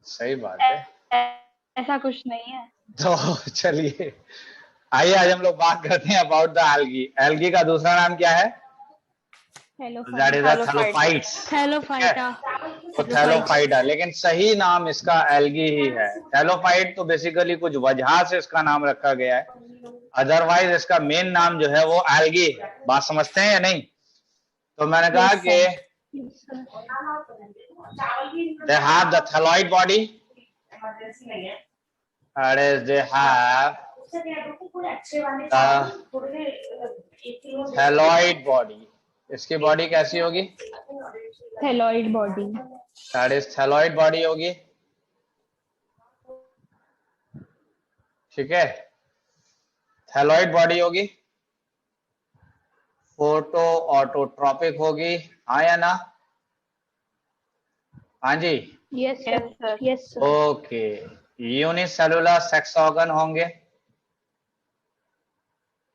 सही बात है। ऐसा कुछ नहीं है। तो चलिए आइए आज हम लोग बात करते हैं अबाउट द एल्गी। एल्गी का दूसरा नाम क्या है? That is thallophytes. थैलोफाइटा। तो थैलोफाइटा, लेकिन सही नाम इसका एल्गी ही है। थैलोफाइट तो बेसिकली कुछ वजह से इसका नाम रखा गया है, अदरवाइज इसका मेन नाम जो है वो एल्गी है। बात समझते हैं या नहीं? तो मैंने कहा कि they have the thyroid body, they have thalloid body. इसकी बॉडी कैसी होगी? Thalloid body. That is thalloid body होगी। ठीक है, थैलोइड बॉडी होगी, फोटो ऑटोट्रॉपिक होगी, हाँ या ना? हाँ जी, yes sir, yes sir. Okay. Unicellular sex organ होंगे।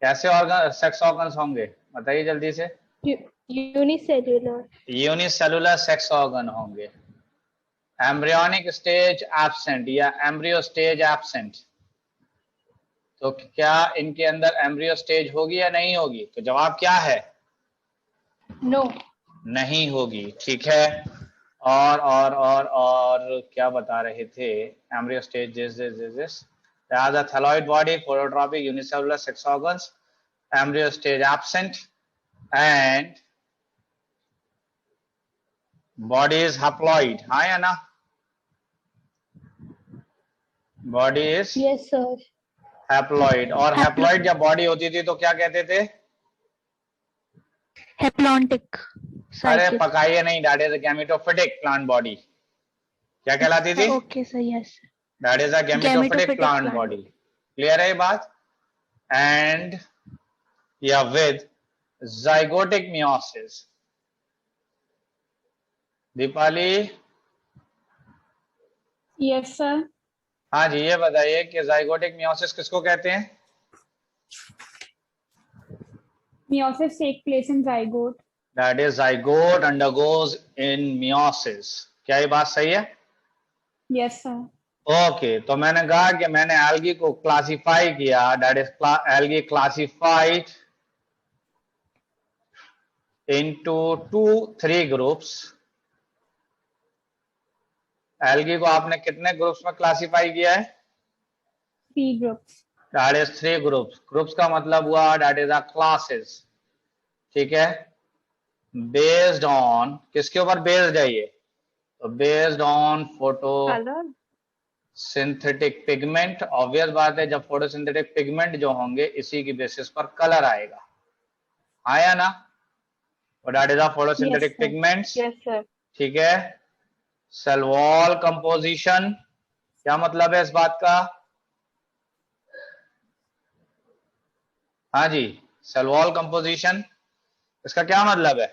कैसे ऑर्गन सेक्स ऑर्गन्स होंगे बताइए जल्दी से। यूनिसेलुलर सेक्स ऑर्गन होंगे। एम्ब्रियोनिक स्टेज एब्सेंट या एम्ब्रियो स्टेज एब्सेंट। तो क्या इनके अंदर एम्ब्रियो स्टेज होगी या नहीं होगी? तो जवाब क्या है? नो, नहीं होगी। ठीक है, और क्या बता रहे थे? Embryo stage this the thyroid body, phototropic unicellular sex organs, embryo stage absent, and body is haploid, हाँ या ना? Body is yes sir. Haploid. और हैप्लॉइड जब बॉडी होती थी तो क्या कहते थे? हैप्लॉन्टिक। अरे पकाइए नहीं, that is a gametophytic plant body. क्या कहलाती थी? Okay sir, yes. That is a gametophytic plant body. Clear है ये बात? एंड या with zygotic meiosis. Deepali? Yes sir. हाँ जी, ये बताइए कि जाइगोटिक मियोसिस किसको कहते हैं? Meiosis take place in zygote. That is zygote undergoes in meiosis. क्या ये बात सही है? Yes sir. ओके, तो मैंने कहा कि मैंने एल्गी को क्लासिफाई किया। That is algae classified into 3 groups. Algae को आपने कितने ग्रुप्स में क्लासिफाई किया है? 3 groups. That is 3 groups. Groups का मतलब हुआ दैट इज अ क्लासेस। ठीक है, बेस्ड ऑन किसके ऊपर बेस्ड है ये? तो based on photo synthetic pigment. Obvious बात है, जब फोटोसिंथेटिक पिगमेंट जो होंगे इसी की बेसिस पर कलर आएगा, हाँ या ना? That is a photosynthetic pigments. Yes sir. ठीक है, सेल वॉल कंपोजिशन। क्या मतलब है इस बात का? हाँ जी, सेल वॉल कंपोजिशन, इसका क्या मतलब है?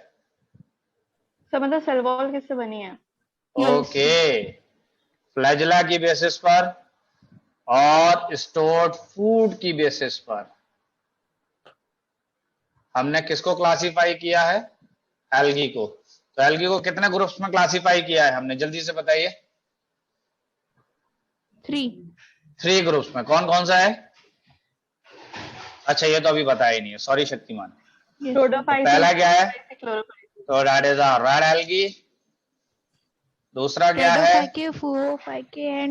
सर मतलब सेल वॉल किससे बनी है? ओके, फ्लैजिला की बेसिस पर और स्टोर्ड फूड की बेसिस पर हमने किसको क्लासिफाई किया है? एल्गी को। तो एल्गी को कितने ग्रुप्स में क्लासिफाई किया है हमने, जल्दी से बताइए। 3 ग्रुप्स में। कौन कौन सा है? अच्छा, ये तो अभी बताया ही नहीं है, सॉरी शक्तिमान। तो पहला क्या है? तो that is a red algae. दूसरा क्या है?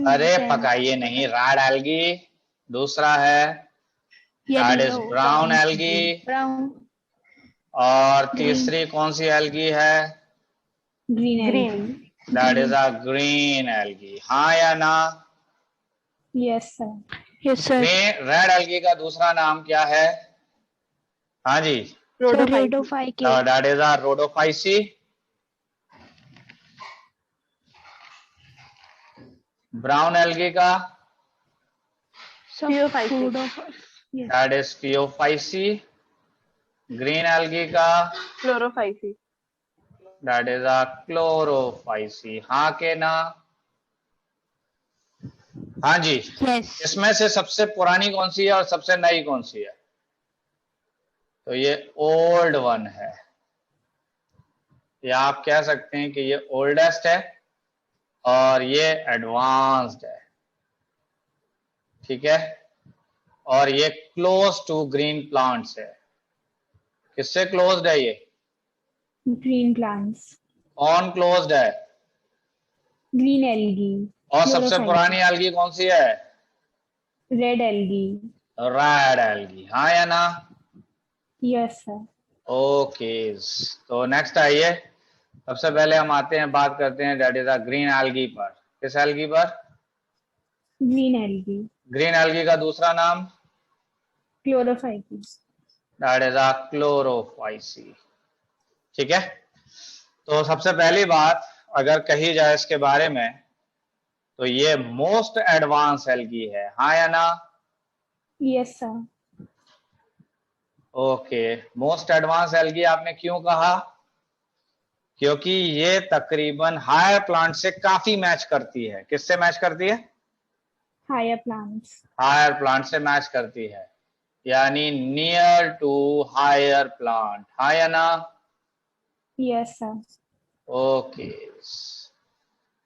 अरे पकाइए नहीं, रेड एल्गी। दूसरा है दैट इज ब्राउन एल्गी। और तीसरी कौन सी एल्गी है? Green. That is a green algae, हाँ या ना? Yes sir. Yes sir. Red algae का दूसरा नाम क्या है? हाँ जी, rhodophyceae. That is a rhodophyceae. Brown algae का that is phaeophyceae. Green algae का chlorophyceae. That is a chlorophyceae, हाँ के ना? हाँ जी। इसमें से सबसे पुरानी कौन सी है और सबसे नई कौन सी है? तो ये ओल्ड वन है, या आप कह सकते हैं कि ये ओल्डेस्ट है और ये एडवांस्ड है, ठीक है। और ये क्लोज टू ग्रीन प्लांट्स है। किससे क्लोज्ड है ये? Green plants. कौन क्लोज्ड है? Green algae. और सबसे पुरानी एल्गी कौन सी है? Red algae. रेड एल्गी, हाँ या ना? Yes sir. ओके, तो नेक्स्ट आइए। सबसे पहले हम आते हैं, बात करते हैं that is a green algae पर। किस एल्गी पर? Green algae. ग्रीन एल्गी का दूसरा नाम? Chlorophyceae. That is a Chlorophyceae, ठीक है। तो सबसे पहली बात अगर कही जाए इसके बारे में, तो ये मोस्ट एडवांस एल्गी है, हाँ या ना? Yes sir. Okay, most advance algae आपने क्यों कहा? क्योंकि ये तकरीबन हायर प्लांट से काफी मैच करती है। किससे मैच करती है? Higher plants. हायर प्लांट से मैच करती है, यानी नियर टू हायर प्लांट, हाँ या ना? Yes sir. ओके,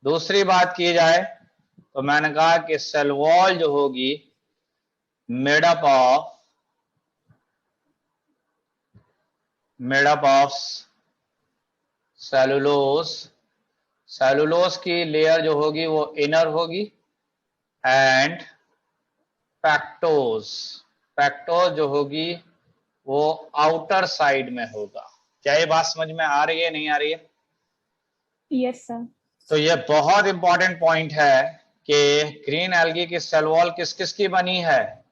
दूसरी बात की जाए तो मैंने कहा कि सेल वॉल जो होगी made up of cellulose. Cellulose की लेयर जो होगी वो इनर होगी, एंड पैक्टोज, पैक्टोज जो होगी वो आउटर साइड में होगा। क्या ये बात समझ में आ रही है, नहीं आ रही है? Yes sir. तो ये बहुत इंपॉर्टेंट पॉइंट है कि ग्रीन एल्गी की सेल वॉल किस किस की बनी है?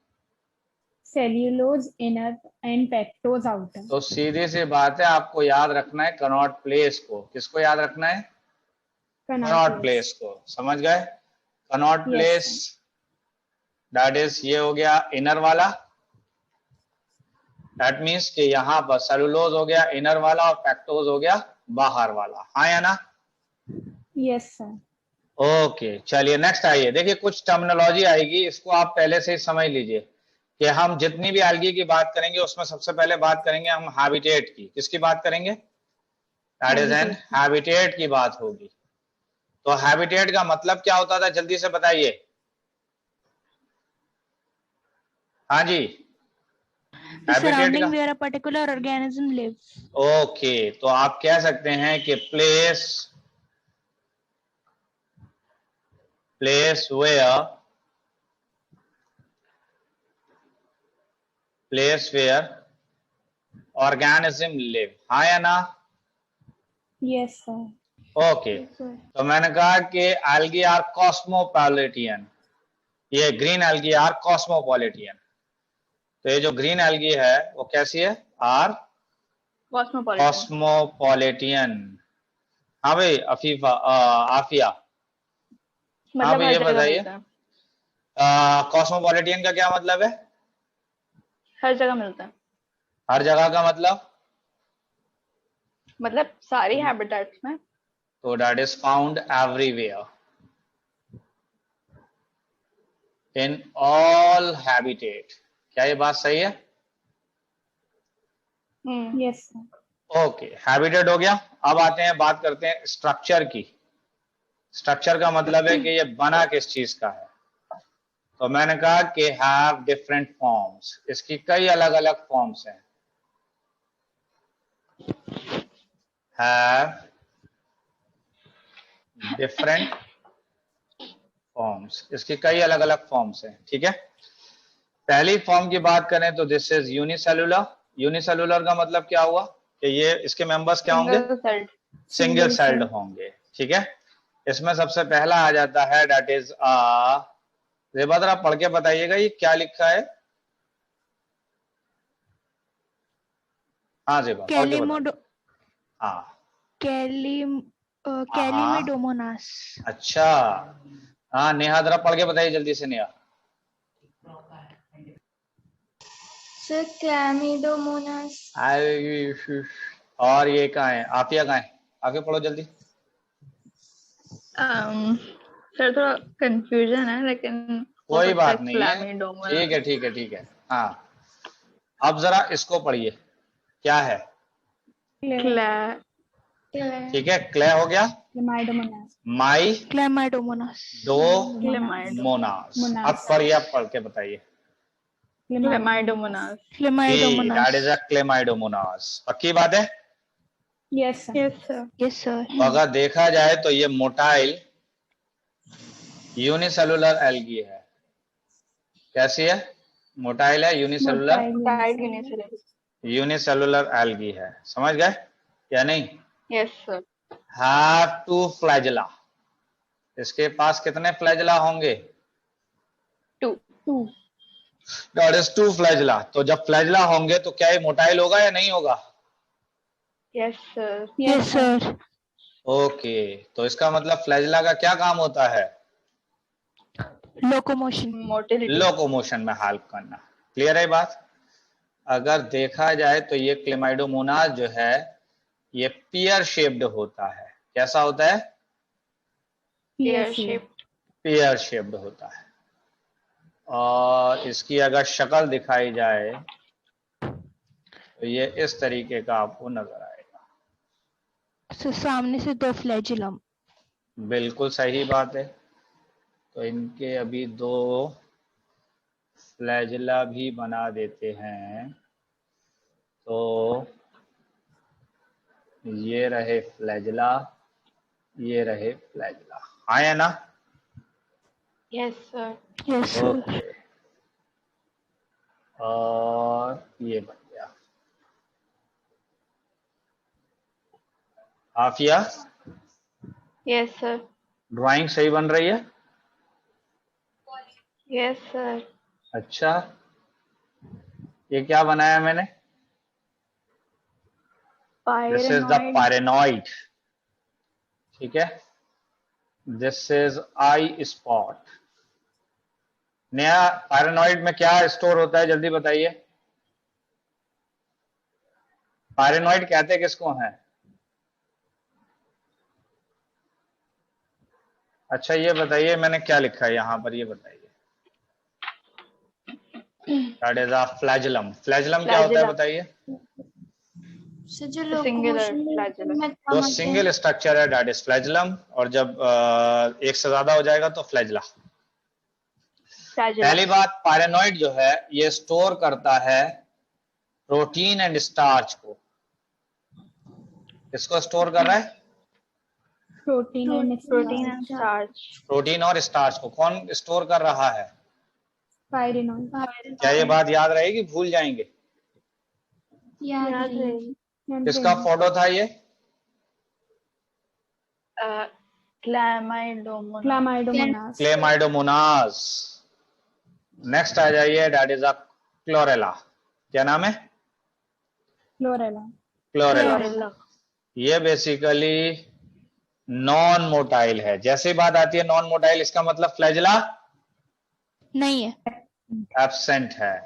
Cellulose inner and पैक्टोज outer. तो सीधी सी बात है, आपको याद रखना है कनॉट प्लेस को। किसको याद रखना है? कनॉट प्लेस को, समझ गए? कनॉट प्लेस दैट इज, ये हो गया इनर वाला, दैट मीन्स कि यहां पर सेलुलोज हो गया इनर वाला और पैक्टोज हो गया बाहर वाला, हाँ या ना? Yes sir. ओके, चलिए नेक्स्ट आइए। देखिए कुछ टर्मिनोलॉजी आएगी, इसको आप पहले से ही समझ लीजिए कि हम जितनी भी एल्गी की बात करेंगे उसमें सबसे पहले बात करेंगे हम हैबिटेट की। किसकी बात करेंगे? दैट इज एन हैबिटेट की बात होगी। तो हैबिटेट का मतलब क्या होता था, जल्दी से बताइए। हाँ जी, surrounding where a particular organism lives. Okay, तो आप कह सकते हैं कि प्लेस वेयर ऑर्गेनिज्म लिव, हाँ या ना? Yes sir. ओके, तो मैंने कहा कि एल्गी आर कॉस्मोपॉलिटियन, ये ग्रीन एल्गी आर कॉस्मोपॉलिटियन। तो ये जो ग्रीन एल्गी है वो कैसी है? आर कॉस्मोपॉलिटियन। हाँ भाई अफीफा, आफिया, मतलब हाँ भाई ये बताइए कॉस्मोपॉलिटियन का क्या मतलब है? हर जगह मिलता है। हर जगह का मतलब सारी हैबिटेट्स में। तो that is found everywhere, in all habitat. क्या ये बात सही है? यस। ओके, हैबिटेट हो गया। अब आते हैं, बात करते हैं स्ट्रक्चर की। स्ट्रक्चर का मतलब है कि ये बना किस चीज का है। तो मैंने कहा कि हैव डिफरेंट फॉर्म्स, इसकी कई अलग अलग फॉर्म्स हैं। हैव डिफरेंट फॉर्म्स, इसकी कई अलग अलग फॉर्म्स हैं, ठीक है। पहली फॉर्म की बात करें तो दिस इज यूनिसेलुलर। यूनिसेलुलर का मतलब क्या हुआ कि ये इसके मेंबर्स क्या होंगे? सिंगल सेल्ड होंगे, ठीक है। इसमें सबसे पहला आ जाता है दैट इज रेबादरा, पढ़ के बताइएगा ये क्या लिखा है। हाँ जेबा, हाँ कैलिमेडोमोनास। अच्छा, हाँ नेहा जरा पढ़ के बताइए जल्दी से नेहा। सर क्लैमिडोमोनास। और ये कहाँ है? आफिया कहाँ है? आगे पढ़ो जल्दी। सर थोड़ा कंफ्यूजन है लेकिन कोई बात नहीं है, ठीक है ठीक है ठीक है। हाँ, अब जरा इसको पढ़िए, क्या है? ठीक है, क्ले हो गया, क्लेमाइडोमोनास, माई क्लेमाइडोमोनास, दो मोनास। अब पढ़िए, अब पढ़ के बताइए। Chlamydomonas. Chlamydomonas. That is a Chlamydomonas. पक्की बात है? Yes sir, Yes, sir. Yes sir. तो अगर देखा जाए तो ये मोटाइल यूनिसेलुलर एल्गी है। कैसी है? मोटाइल है, unicellular Died unicellular. Unicellular algae है। समझ गए या नहीं? Yes, sir. Have two flagella. इसके पास कितने फ्लैजला होंगे? 2. That is two flagella. तो जब फ्लैजला होंगे तो क्या ये मोटाइल होगा या नहीं होगा? Yes, sir. Yes sir. Okay, तो इसका मतलब फ्लैजला का क्या काम होता है? लोकोमोशन। Motility. लोकोमोशन में हेल्प करना। क्लियर है बात? अगर देखा जाए तो ये क्लेमाइडोमोनास जो है ये पियर शेप्ड होता है। कैसा होता है? Pear shaped. पियर शेप्ड होता है। और इसकी अगर शक्ल दिखाई जाए तो ये इस तरीके का आपको नजर आएगा। सर सामने से 2 फ्लैजिलम। बिल्कुल सही बात है। तो इनके अभी 2 फ्लैजिला भी बना देते हैं। तो ये रहे फ्लैजिला, ये रहे फ्लैजिला। हाँ या ना? Yes, sir. Yes sir. Okay, और ये बन गया। Aafia, Yes, sir. ड्राइंग सही बन रही है? Yes, sir. अच्छा, ये क्या बनाया मैंने? This is the Pyrenoid. पायरेनॉइड। ठीक है, दिस इज आई स्पॉट। नया पायरेनॉइड में क्या स्टोर होता है, जल्दी बताइए। पायरेनॉइड कहते किसको हैं? अच्छा ये बताइए, मैंने क्या लिखा है यहाँ पर, ये बताइए। That is a flagellum. Flagellum क्या होता है बताइए? Singular flagellum. जो सिंगल स्ट्रक्चर है दैट इज फ्लैजिलम, और जब एक से ज्यादा हो जाएगा तो फ्लैजिला। Flagellum. पहली बात, पायरेनॉइड जो है ये स्टोर करता है प्रोटीन एंड स्टार्च को। किसको स्टोर कर रहा है? Protein Protein and starch. Protein और स्टार्च को। कौन स्टोर कर रहा है? पायरेनॉइड। क्या ये बात याद रहेगी, भूल जाएंगे? याद रहेगी. किसका फोटो था ये? Chlamydomonas. क्लेमाइडोमोनास। क्लेमाइडोमोनास। नेक्स्ट आ जाइए, दैट इज अ क्लोरेला। क्या नाम है? क्लोरेला। क्लोरेला। Chlorella. ये बेसिकली नॉन मोटाइल है। जैसे ही बात आती है नॉन मोटाइल, इसका मतलब फ्लैजिला नहीं है। एब्सेंट है।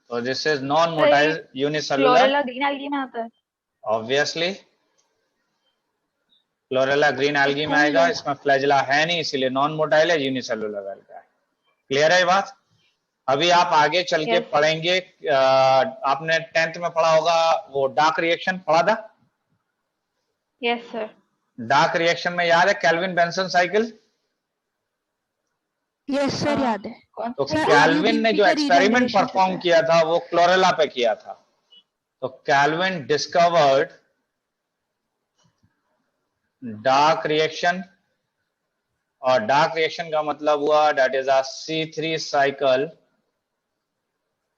तो this is non motile unicellular. Chlorella green algae में आता है. ऑब्वियसली क्लोरेला ग्रीन एल्गी में आएगा, इसमें फ्लैजिला है नहीं, इसीलिए नॉन मोटाइल है, यूनिसेलुलर एल्गा है। क्लियर है ये बात? अभी आप आगे चल के Yes. पढ़ेंगे। आपने 10th में पढ़ा होगा वो डार्क रिएक्शन, पढ़ा था? Yes, sir. डार्क रिएक्शन में याद है Calvin Benson cycle? Yes sir याद है। तो सर, कैल्विन ने जो का एक्सपेरिमेंट regeneration परफॉर्म होता किया था वो क्लोरेला पे किया था। तो कैल्विन डिस्कवर्ड डार्क रिएक्शन, और डार्क रिएक्शन का मतलब हुआ that is a C3 cycle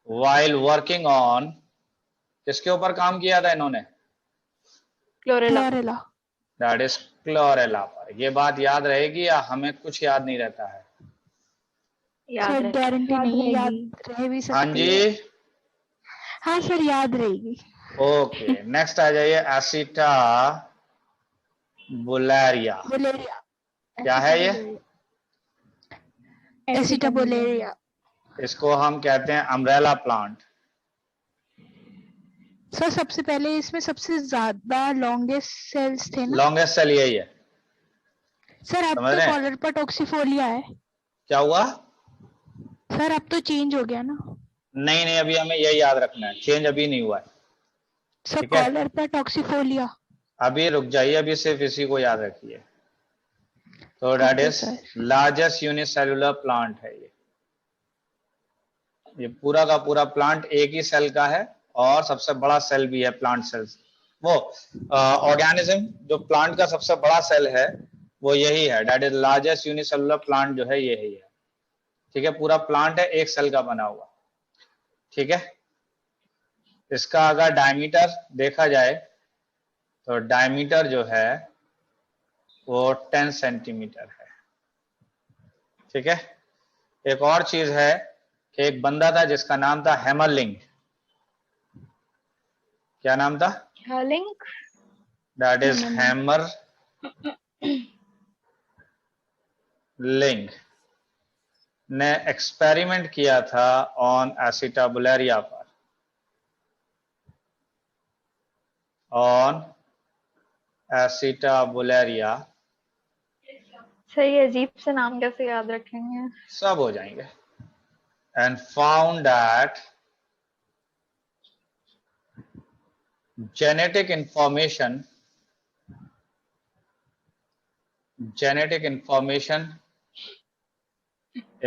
while working on. किसके ऊपर काम किया था इन्होंने? Chlorella. Chlorella. That is chlorella पर। ये बात याद रहेगी या हमें कुछ याद नहीं रहता है? याद सर है. गारंटी नहीं है, याद रह भी सकती हाँ है। जी, हाँ सर याद रहेगी। ओके। नेक्स्ट आ जाइए, एसिटा बुलेरिया। बुलेरिया। क्या है ये? एसिटाबुलेरिया। इसको हम कहते हैं अम्ब्रेला प्लांट। सर सबसे पहले इसमें सबसे ज्यादा लॉन्गेस्ट सेल्स थे ना? लॉन्गेस्ट सेल यही है। सर अब समझ तो रहे हैं? कॉलर पर टॉक्सिफोलिया है। क्या हुआ? सर अब तो चेंज हो गया ना? नहीं नहीं, अभी हमें यही याद रखना है, चेंज अभी नहीं हुआ है। सर ठीक है। कॉलर पर टॉक्सिफोलिया। अभी रुक जाइए, अभी सिर्फ इसी को याद रखिए। तो that is largest unicellular plant है ये पूरा का पूरा प्लांट एक ही सेल का है और सबसे बड़ा सेल भी है प्लांट सेल्स। वो ऑर्गेनिज्म जो प्लांट का सबसे बड़ा सेल है वो यही है, that is largest unicellular plant जो है यही है। ठीक है, पूरा प्लांट है एक सेल का बना हुआ। ठीक है, इसका अगर डायमीटर देखा जाए तो डायमीटर जो है वो 10 सेंटीमीटर है। ठीक है, एक और चीज है कि एक बंदा था जिसका नाम था हैमरलिंग। क्या नाम था? Herling? दैट इज हैमर लिंग ने एक्सपेरिमेंट किया था ऑन एसिटाबुलेरिया पर, ऑन एसिटाबुलेरिया। सही अजीब से नाम कैसे याद रखेंगे? सब हो जाएंगे। And found that genetic information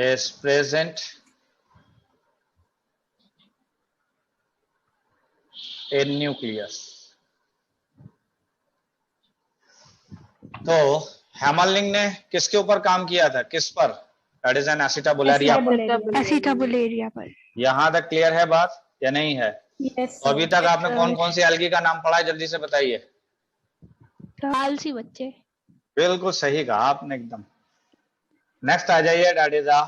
is present in nucleus। तो हैमरलिंग ने किसके ऊपर काम किया था, किस पर? दैट इज एन एसिटाबुलेरिया पर। एसिटाबुलेरिया पर। यहां तक क्लियर है बात या नहीं है? Yes, तो अभी तक आपने कौन कौन सी एल्गी का नाम पढ़ा है, जल्दी से बताइए। आलसी बच्चे। बिल्कुल सही कहा आपने एकदम। नेक्स्ट आ जाइए, that is a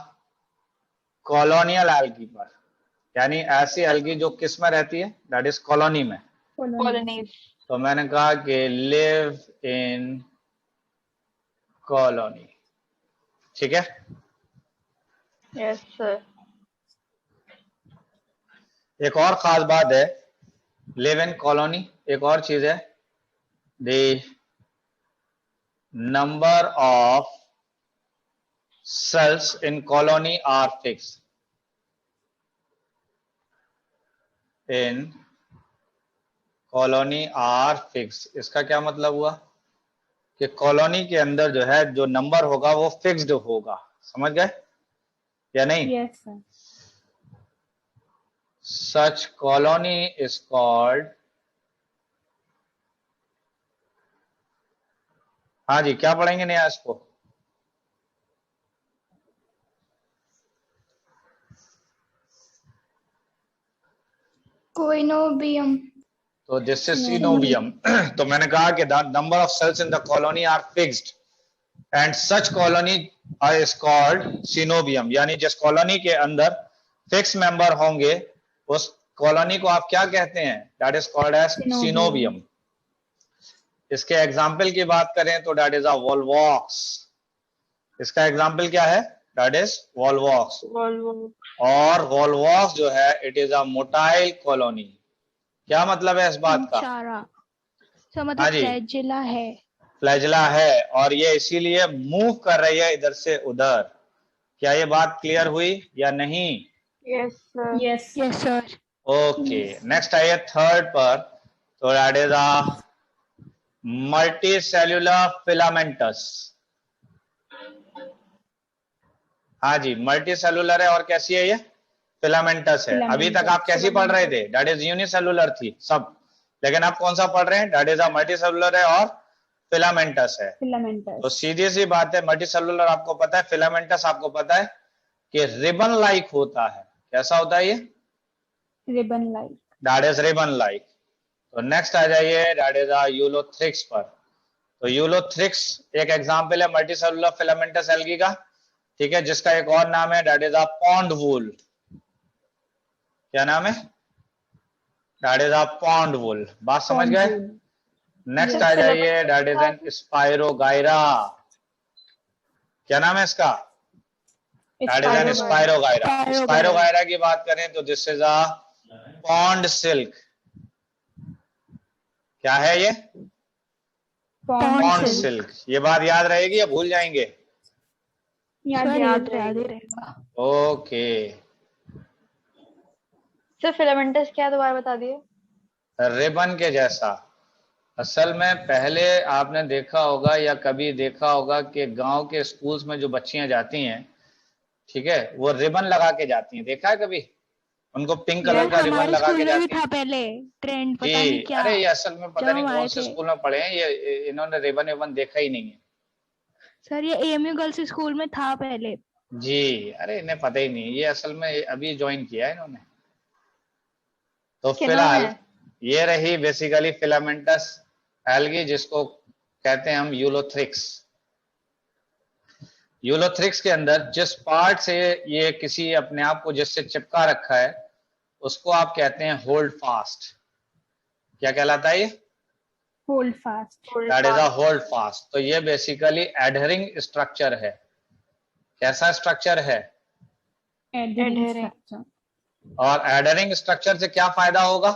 colonial algae पर, यानी ऐसी एल्गी जो किस में रहती है, दैट इज कॉलोनी में। Colonies. तो मैंने कहा कि लिव इन कॉलोनी। ठीक है, Yes, sir. एक और खास बात है लिव इन कॉलोनी, एक और चीज है the number of cells in colony are fixed। in colony are fixed इसका क्या मतलब हुआ कि कॉलोनी के अंदर जो है जो नंबर होगा वो फिक्स्ड होगा। समझ गए या नहीं? Yes, sir. such colony is called, हाँ जी क्या पढ़ेंगे नया इसको? Coenobium. तो दिस इज सीनोबियम। तो मैंने कहा कि the number of cells in the colony are fixed and such colony is called coenobium, यानी जिस कॉलोनी के अंदर फिक्स मेंबर होंगे उस कॉलोनी को आप क्या कहते हैं? That is called as coenobium. इसके एग्जाम्पल की बात करें तो दैट इज अ वॉल्वॉक्स। इसका एग्जाम्पल क्या है? That is volvox. और वॉल्वॉक्स जो है it is a motile colony. क्या मतलब है इस बात का? तो मतलब फ्लैजिला है। फ्लैजिला है और ये इसीलिए मूव कर रही है इधर से उधर। क्या ये बात क्लियर हुई या नहीं? Yes, sir. Yes. Yes sir. Okay, next आइए थर्ड पर। तो that is a multi cellular filamentous. हाँ जी, मल्टी सेलुलर है और कैसी है ये? फिलामेंटस है। अभी तक आप कैसी पढ़ रहे थे? दैट इज यूनिसेलुलर थी सब, लेकिन आप कौन सा पढ़ रहे हैं? That is a multi cellular है और फिलामेंटस है। Filamentous. तो सीधी सी बात है, मल्टी सेलुलर आपको पता है, फिलामेंटस आपको पता है कि रिबन लाइक होता है। कैसा होता है ये? Ribbon like. That is ribbon like. तो नेक्स्ट आ जाइए, दैट इज अ यूलोथ्रिक्स पर। तो यूलोथ्रिक्स एक एग्जांपल है मल्टी सेलुलर फिलामेंटस एल्गी का। ठीक है, जिसका एक और नाम है दैट इज अ पॉन्ड वूल। क्या नाम है? दैट इज अ पॉन्ड वूल। बात समझ गए? नेक्स्ट आ जाइए, दैट इज एन स्पाइरोगायरा। क्या नाम है इसका? That is N spirogyra. Spirogyra की बात करें तो this is a pond silk. क्या है ये? Pond silk. ये बात याद रहेगी या भूल जाएंगे? याद रहेगा। ओके, सर फिलामेंटस क्या है दोबारा बता दिए? रिबन के जैसा। असल में पहले आपने देखा होगा या कभी देखा होगा कि गांव के स्कूल्स में जो बच्चियां जाती हैं, ठीक है, वो रिबन लगा के जाती हैं, देखा है कभी? उनको पिंक कलर का रिबन हमारे लगा स्कूल के में भी जाती हैं। था पहले ट्रेंड, पता जी, नहीं क्या, अरे ये असल में पता जब नहीं हम कौन आए से थे। स्कूल में पढ़े हैं, ये इन्होंने रिबन विबन देखा ही नहीं है। सर ये एएमयू गर्ल्स स्कूल में था पहले। जी, अरे इन्हें पता ही नहीं, ये असल में अभी ज्वाइन किया है इन्होंने। तो फिलहाल ये रही बेसिकली फिलामेंटस एल्गी, जिसको कहते हैं हम यूलोथ्रिक्स। यूलोथ्रिक्स के अंदर जिस पार्ट से ये किसी अपने आप को जिससे चिपका रखा है उसको आप कहते हैं होल्ड फास्ट। क्या कहलाता है ये? Hold fast. That is a hold fast. तो ये बेसिकली एडहरिंग स्ट्रक्चर है। कैसा स्ट्रक्चर है? Adhering structure. और एडहरिंग स्ट्रक्चर से क्या फायदा होगा?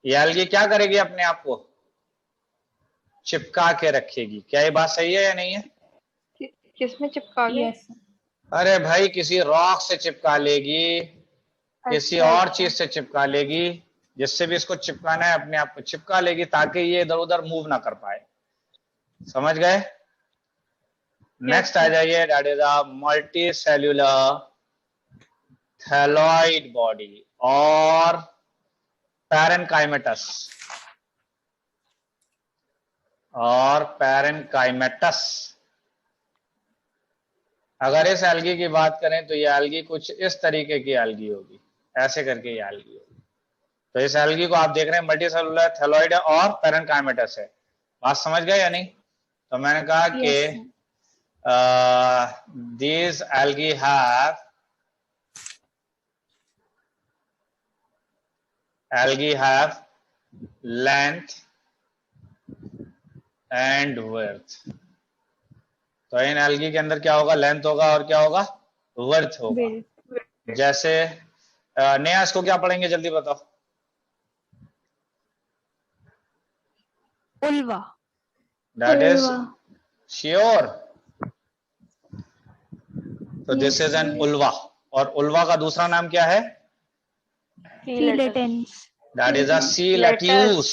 ये एल्गी क्या करेगी? अपने आप को चिपका के रखेगी। क्या ये बात सही है या नहीं है? किसमें चिपका के? यस। अरे भाई किसी रॉक से चिपका लेगी, किसी और चीज से चिपका लेगी, जिससे भी इसको चिपकाना है अपने आप को चिपका लेगी ताकि ये इधर उधर मूव ना कर पाए। समझ गए? नेक्स्ट आ जाइए, that is a multi cellular thalloid body और पैरेनकाइमेटस। और पैरेनकाइमेटस, अगर इस एल्गी की बात करें तो ये एल्गी कुछ इस तरीके की एल्गी होगी, ऐसे करके ये एल्गी होगी। तो इस एल्गी को आप देख रहे हैं मल्टी सेलुलर थैलॉइड है और पैरेनकाइमेटस है। बात समझ गए या नहीं? तो मैंने कहा कि these algae have length and width। तो इन एल्गी के अंदर क्या होगा? लेंथ होगा और क्या होगा? वर्थ होगा। जैसे नया इसको क्या पढ़ेंगे जल्दी बताओ? उल्वा। That is sure. तो दिस इज एन उल्वा। और उल्वा का दूसरा नाम क्या है? सीलेटेंस। दैट इज अ सी लैट्यूस।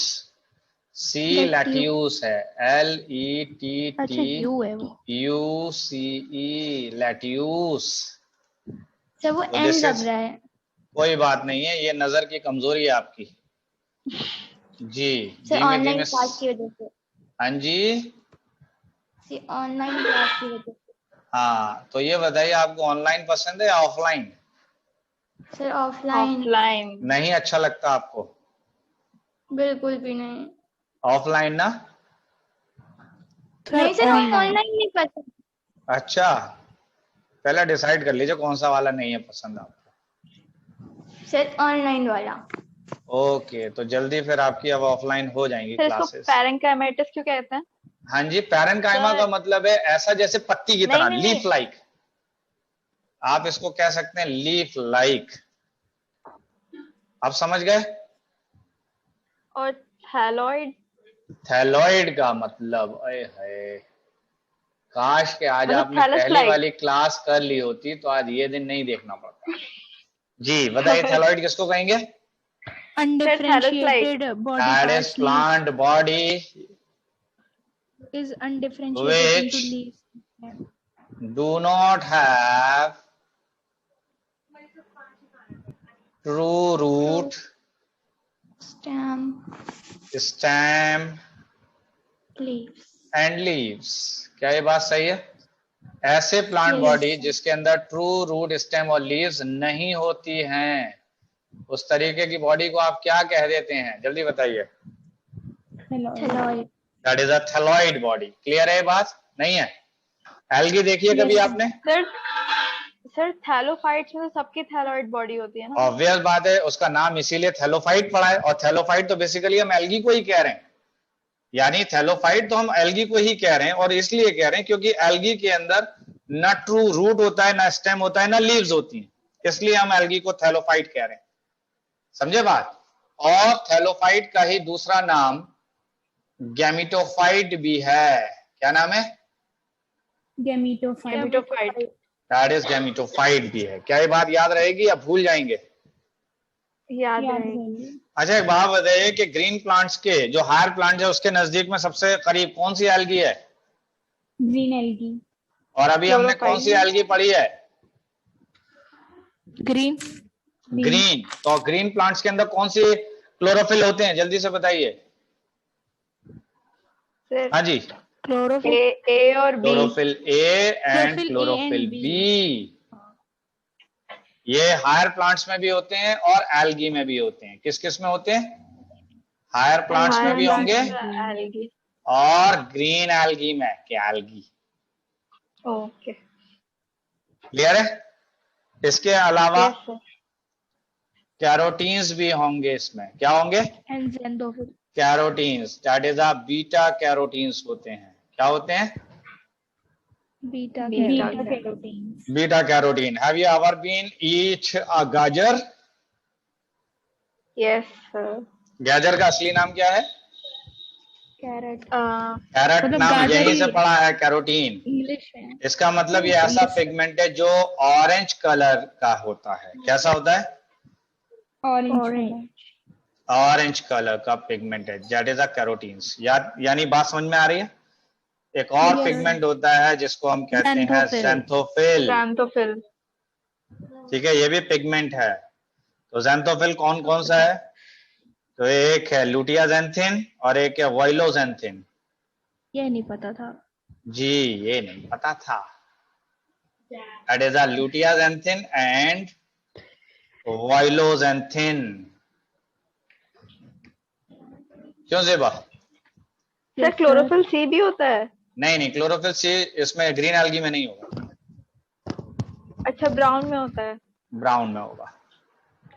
सी लैट्यूस है, LETTUCE, लैट्यूस। सर वो एम लग रहा है। कोई बात नहीं है, ये नजर की कमजोरी है आपकी। जी, सर ऑनलाइन क्लास की वजह से। हाँ जी, ऑनलाइन क्लास की वजह से। हाँ, तो ये बताइए आपको ऑनलाइन पसंद है या ऑफलाइन? Sir offline. नहीं अच्छा लगता आपको? बिल्कुल भी नहीं। ऑफलाइन ना? नहीं सर ऑनलाइन नहीं पसंद। अच्छा, पहले डिसाइड कर लीजिए कौन सा वाला नहीं है पसंद आपको। सर ऑनलाइन वाला। ओके, तो जल्दी फिर आपकी अब ऑफलाइन हो जाएंगी क्लासेस। पैरेनकाइमेटस क्यों कहते हैं? हाँ जी, पैरेनकाइमा का मतलब है ऐसा जैसे पत्ती की तरह, लीफ लाइक। आप इसको कह सकते हैं लीफ लाइक। आप समझ गए? और थैलॉइड? थैलॉइड का मतलब, अरे है, काश के आज आपने पहली वाली क्लास कर ली होती तो आज ये दिन नहीं देखना पड़ता। जी बताइए, थैलॉइड किसको कहेंगे? undifferentiated body that is parts plant body is undifferentiated into which leaves do not have true root, stem leaves and leaves। क्या ये बात सही है? ऐसे प्लांट बॉडी जिसके अंदर ट्रू रूट, स्टेम और लीव्स नहीं होती हैं, उस तरीके की बॉडी को आप क्या कह देते हैं? जल्दी बताइए। Thalloid. That is a thalloid body. Clear है ये बात? नहीं है? एल्गी देखिए कभी आपने? सर थैलोफाइट्स में तो सबकी थैलॉइड बॉडी होती है ना। ऑब्वियस बात है, उसका नाम इसीलिए थैलोफाइट पड़ा है। और थैलोफाइट तो बेसिकली हम एल्गी को ही कह रहे हैं, यानी थैलोफाइट तो हम एल्गी को ही कह रहे हैं। और इसलिए कह रहे हैं क्योंकि एल्गी के अंदर ना ट्रू रूट होता है, ना स्टेम होता है, ना लीव्स होती हैं, इसलिए हम एल्गी को थैलोफाइट कह रहे हैं। समझे बात? और थैलोफाइट का ही दूसरा नाम गैमिटोफाइट भी है। क्या नाम है? गैमिटोफाइट। दैट इज गैमिटोफाइट भी है। क्या ये बात याद रहेगी या भूल जाएंगे? याद याद रहेगी। रहेगी। अच्छा एक बात बताइए कि ग्रीन प्लांट्स के जो हायर प्लांट है उसके नजदीक में सबसे करीब कौन सी एल्गी है? Green algae. और अभी हमने कौन सी क्लोरोफाइट। एल्गी पढ़ी है? ग्रीन। ग्रीन। तो ग्रीन प्लांट्स के अंदर कौन सी क्लोरोफिल होते हैं, जल्दी से बताइए। सर हाँ जी, क्लोरोफिल। ए और B. Chlorophyll A and chlorophyll A chlorophyll and B। B. ये हायर प्लांट्स में भी होते हैं और एल्गी में भी होते हैं। किस किस में होते हैं? हायर प्लांट्स में भी होंगे एल्गी। और ग्रीन एल्गी में। क्या एल्गी? ओके। क्लियर है? इसके अलावा यस सर। कैरोटीन्स भी होंगे इसमें। क्या होंगे? And xanthophyll. Carotenes, that is beta carotenes होते हैं। क्या होते हैं? Beta beta carotene. Beta carotene. Have you ever been eat a gajar? Yes sir. गाजर का असली नाम क्या है? कैरेट। कैरेट मतलब नाम गाजर यहीं ही से पढ़ा है, कैरोटीन। इंग्लिश में। इसका मतलब ये ऐसा पिगमेंट है जो ऑरेंज कलर का होता है। कैसा होता है? ऑरेंज। ऑरेंज कलर का पिगमेंट है, दैट इज अ कैरोटीन्स। यानी बात समझ में आ रही है? एक और पिगमेंट होता है जिसको हम कहते हैं ज़ैंथोफिल। ज़ैंथोफिल। ठीक है, ये भी पिगमेंट है। तो ज़ैंथोफिल कौन कौन सा है? तो एक है लुटियाजेंथिन और एक है वाइलोजेंथिन। ये नहीं पता था। जी, ये नहीं पता था। That is a luteoxanthin and violaxanthin. क्यों ज़ेबा? सर क्लोरोफिल सी भी होता है? नहीं, क्लोरोफिल सी इसमें ग्रीन एल्गी में नहीं होगा, अच्छा, ब्राउन में होता है। ब्राउन में होगा।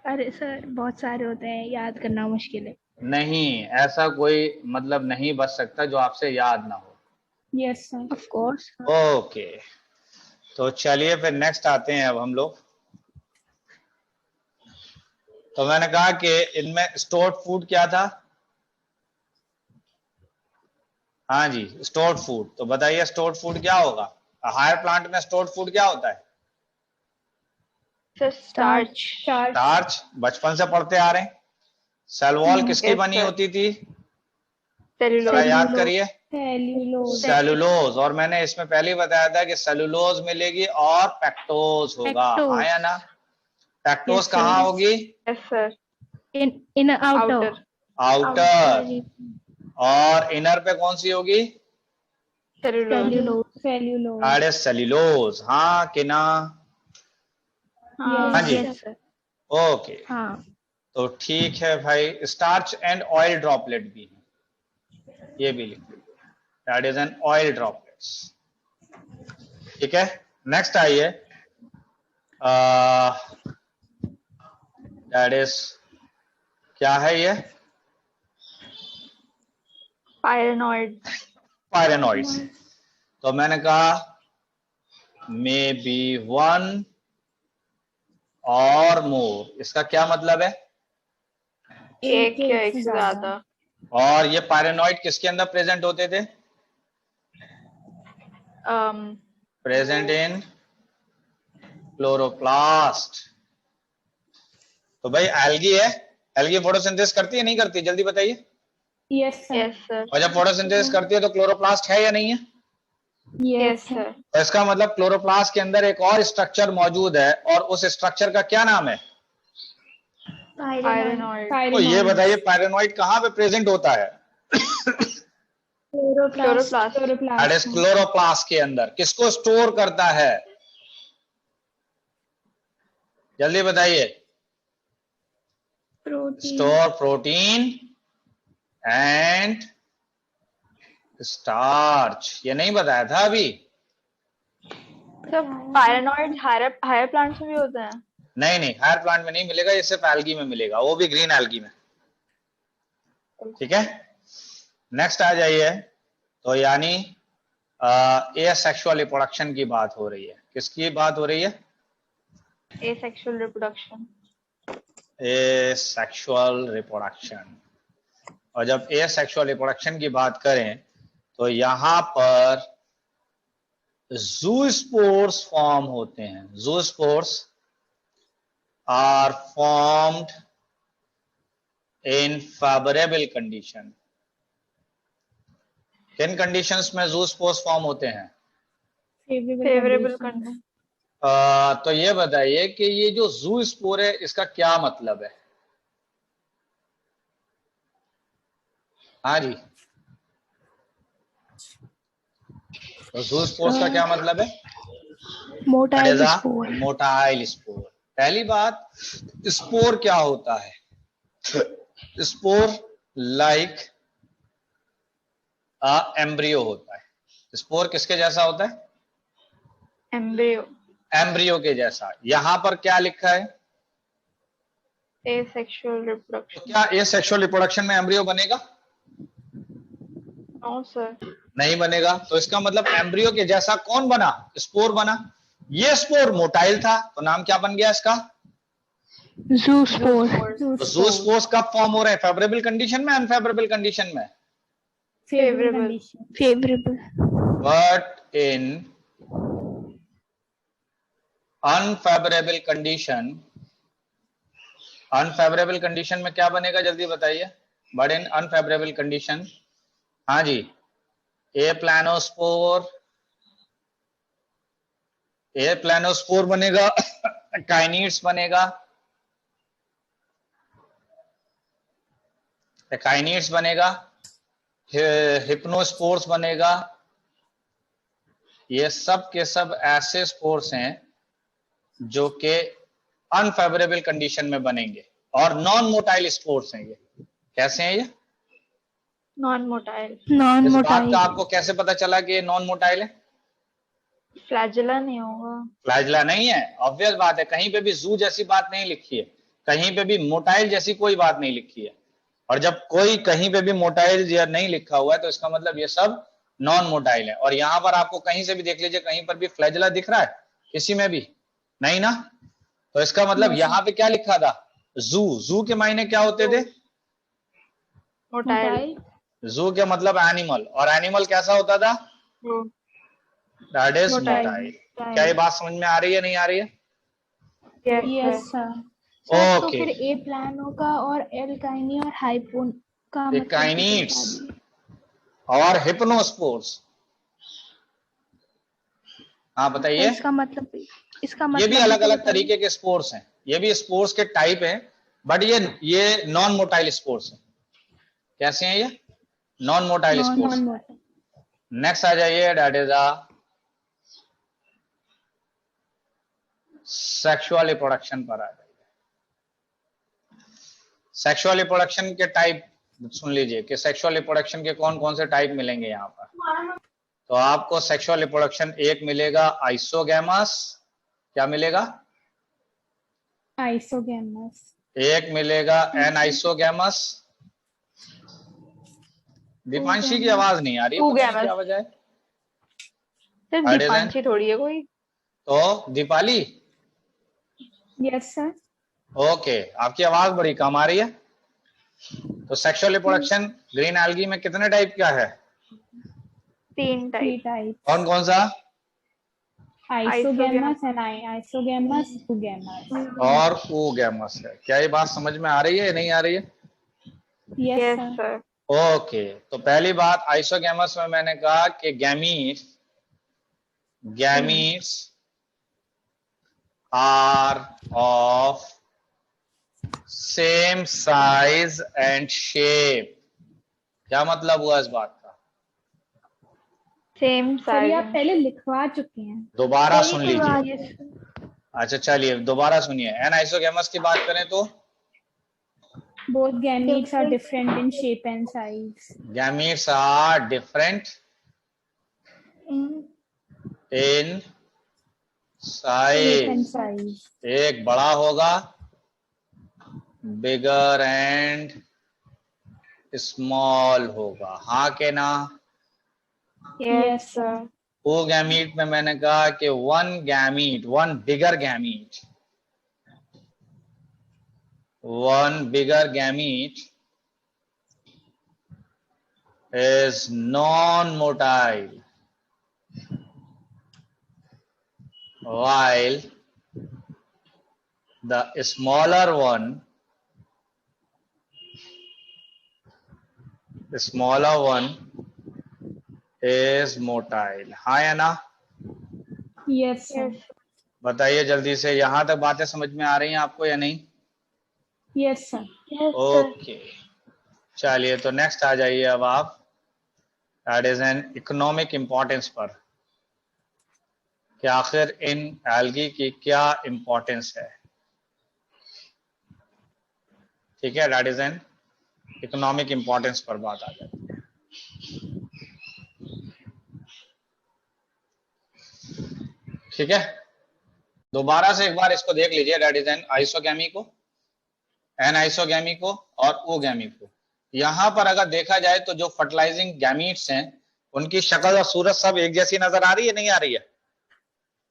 अरे सर बहुत सारे होते हैं, याद करना मुश्किल है। नहीं, ऐसा कोई मतलब नहीं बच सकता जो आपसे याद ना हो। Yes sir, of course. Okay, तो चलिए फिर नेक्स्ट आते हैं अब हम लोग। तो मैंने कहा कि इनमें स्टोर्ड फूड क्या था? हाँ जी, स्टोर्ड फूड। तो बताइए स्टोर्ड फूड क्या होगा? हायर प्लांट में स्टोर्ड फूड क्या होता है? Sir starch. स्टार्च, बचपन से पढ़ते आ रहे हैं। सेल वॉल किसकी yes, बनी sir. होती थी? सेल्यूलोज। जरा याद करिए। सेल्यूलोज। सेलुलोज। और मैंने इसमें पहले ही बताया था कि सेलुलोज मिलेगी और पेक्टोज होगा। हाँ या ना? पेक्टोज Yes, कहाँ sir. होगी? Yes sir. इन आउटर। आउटर। और इनर पे कौन सी होगी? सेल्यूलोज। सेल्यूलोज। सेल्यूलोज। हाँ कि ना? हाँ जी, यस सर। ओके। हाँ। तो ठीक है भाई, स्टार्च एंड ऑयल ड्रॉपलेट भी है, ये भी लिख लीजिए। That is an oil droplets. ठीक है, नेक्स्ट आइए। दैट इज, क्या है ये? पायरेनॉइड। पायरेनॉइड्स। तो मैंने कहा मे बी वन और मोर, इसका क्या मतलब है? एक या एक से ज्यादा। और ये पायरेनॉइड किसके अंदर प्रेजेंट होते थे? Present in chloroplast. तो भाई एल्गी है, एल्गी फोटोसिंथेसिस करती है नहीं करती, जल्दी बताइए। Yes sir. और जब फोटोसिंथेसिस करती है तो क्लोरोप्लास्ट है या नहीं है? Yes sir. तो इसका मतलब क्लोरोप्लास्ट के अंदर एक और स्ट्रक्चर मौजूद है, और उस स्ट्रक्चर का क्या नाम है? पायरेनॉइड। तो ये बताइए पायरेनॉइड कहाँ पे प्रेजेंट होता है? क्लोरोप्लास्ट। दैट इज क्लोरोप्लास्ट के अंदर। किसको स्टोर करता है? जल्दी बताइए। Store protein and starch. ये नहीं बताया था अभी? सर पायरेनॉइड हायर प्लांट्स में भी होते हैं? नहीं, हायर प्लांट में नहीं मिलेगा, ये सिर्फ एल्गी में मिलेगा, वो भी ग्रीन एल्गी में। ठीक है, नेक्स्ट आ जाइए। तो यानी एसेक्सुअल रिप्रोडक्शन की बात हो रही है। किसकी बात हो रही है? Asexual reproduction. Asexual reproduction. और जब एसेक्सुअल रिप्रोडक्शन की बात करें तो यहां पर ज़ूस्पोर्स फॉर्म होते हैं। Zoospores are formed in favourable condition. किन कंडीशंस में ज़ूस्पोर्स फॉर्म होते हैं? Favourable condition. तो ये बताइए कि ये जो ज़ूस्पोर है इसका क्या मतलब है? हाँ जी, तो ज़ूस्पोर्स का क्या मतलब है? Motile spore. Motile spore. पहली बात, स्पोर क्या होता है? स्पोर लाइक एम्ब्रियो होता है। स्पोर किसके जैसा होता है? एम्ब्रियो। एम्ब्रियो के जैसा। यहां पर क्या लिखा है? Asexual reproduction. तो क्या एसेक्सुअल रिप्रोडक्शन में एम्ब्रियो बनेगा? नो सर, नहीं बनेगा। तो इसका मतलब एम्ब्रियो के जैसा कौन बना? स्पोर बना। ये स्पोर मोटाइल था, तो नाम क्या बन गया इसका? ज़ूस्पोर। तो ज़ूस्पोर्स कब फॉर्म हो रहे हैं? फेवरेबल कंडीशन में, अनफेवरेबल कंडीशन में? Favourable. Favourable. But in unfavourable condition, unfavourable condition में क्या बनेगा जल्दी बताइए? बट इन अनफेवरेबल कंडीशन, हाँ जी, ए प्लानोस्पोर बनेगा, काइनिड्स बनेगा, काइनिड्स बनेगा, हिप्नोस्पोर्स बनेगा। ये सब के सब ऐसे स्पोर्स हैं जो कि अनफेवरेबल कंडीशन में बनेंगे और नॉन मोटाइल स्पोर्स हैं। ये कैसे हैं? ये नॉन मोटाइल। इस बात का आपको कैसे पता चला कि ये नॉन मोटाइल है? फ्लैजेला नहीं होगा। फ्लैजला नहीं है, ऑब्वियस बात है। कहीं पे भी जू जैसी बात नहीं लिखी है, कहीं पे भी मोटाइल जैसी कोई बात नहीं लिखी है। और जब कोई कहीं पे भी मोटाइल या नहीं लिखा हुआ है तो इसका मतलब ये सब नॉन मोटाइल है। और यहां पर आपको कहीं से भी देख लीजिए, कहीं पर भी फ्लैजला दिख रहा है? किसी में भी नहीं ना। तो इसका मतलब यहाँ पे क्या लिखा था? जू। जू के मायने क्या होते थे? मोटाइल। जू के मतलब एनिमल, और एनिमल कैसा होता था? That is motile. क्या ये बात समझ में आ रही है, नहीं आ रही है? Yes sir. तो ओके। फिर ए प्लानो का और एल काइनी और हाइपोन का मतलब काइनिड्स और हिप्नोस्पोर्स। हाँ बताइए। इसका मतलब ये भी अलग अलग तरीके के स्पोर्स हैं, ये भी स्पोर्स के टाइप हैं, बट ये नॉन मोटाइल स्पोर्स हैं। कैसे हैं ये? Non motile spores. नेक्स्ट आ जाइए, दैट इज सेक्सुअल रिप्रोडक्शन पर आ जाइए। सेक्सुअल रिप्रोडक्शन के टाइप सुन लीजिए कि सेक्सुअल रिप्रोडक्शन के कौन कौन से टाइप मिलेंगे यहाँ पर। तो आपको सेक्सुअल रिप्रोडक्शन एक मिलेगा आइसोगैमस। क्या मिलेगा? आइसोगैमस। एक मिलेगा एनाइसोगैमस। दीपांशी की आवाज नहीं आ रही है, पता नहीं क्या वजह है। सर दीपांशी थोड़ी है कोई। तो दीपाली। Yes sir. ओके, आपकी आवाज बड़ी कम आ रही है। तो सेक्सुअल रिप्रोडक्शन ग्रीन एल्गी में कितने टाइप का है? 3 टाइप। कौन कौन सा? आइसोगैमस एंड आइसोगैमस, ऊगैमस और ऊगैमस है। क्या ये बात समझ में आ रही है या नहीं आ रही है? Yes sir. ओके, तो पहली बात आइसोगैमस में मैंने कहा कि gametes are of same size and shape. क्या मतलब हुआ इस बात का? Same size. आप पहले लिखवा चुके हैं, दोबारा सुन लीजिए। अच्छा चलिए दोबारा सुनिए। एनाइसोगैमस की बात करें तो both gametes are different in shape and size. Gametes are different in size. एक बड़ा होगा, बिगर एंड स्मॉल होगा। हाँ के ना? Yes sir. वो गैमीट में मैंने कहा कि one bigger gamete is non-motile, while the smaller one smaller one is motile. हाँ या ना? Yes sir. बताइए जल्दी से, यहां तक बातें समझ में आ रही हैं आपको या नहीं? Yes sir. ओके, चलिए तो नेक्स्ट आ जाइए अब आप, that is an economic importance पर, कि आखिर इन एल्गी की क्या इंपॉर्टेंस है। ठीक है, that is an economic importance पर बात आ जाती है। ठीक है, दोबारा से एक बार इसको देख लीजिए, दैट इज एन आइसोगैमी को, एन आइसोगैमी को और ओगैमी को। यहां पर अगर देखा जाए तो जो फर्टिलाइजिंग गैमीट्स हैं उनकी शक्ल और सूरत सब एक जैसी नजर आ रही है, नहीं आ रही है?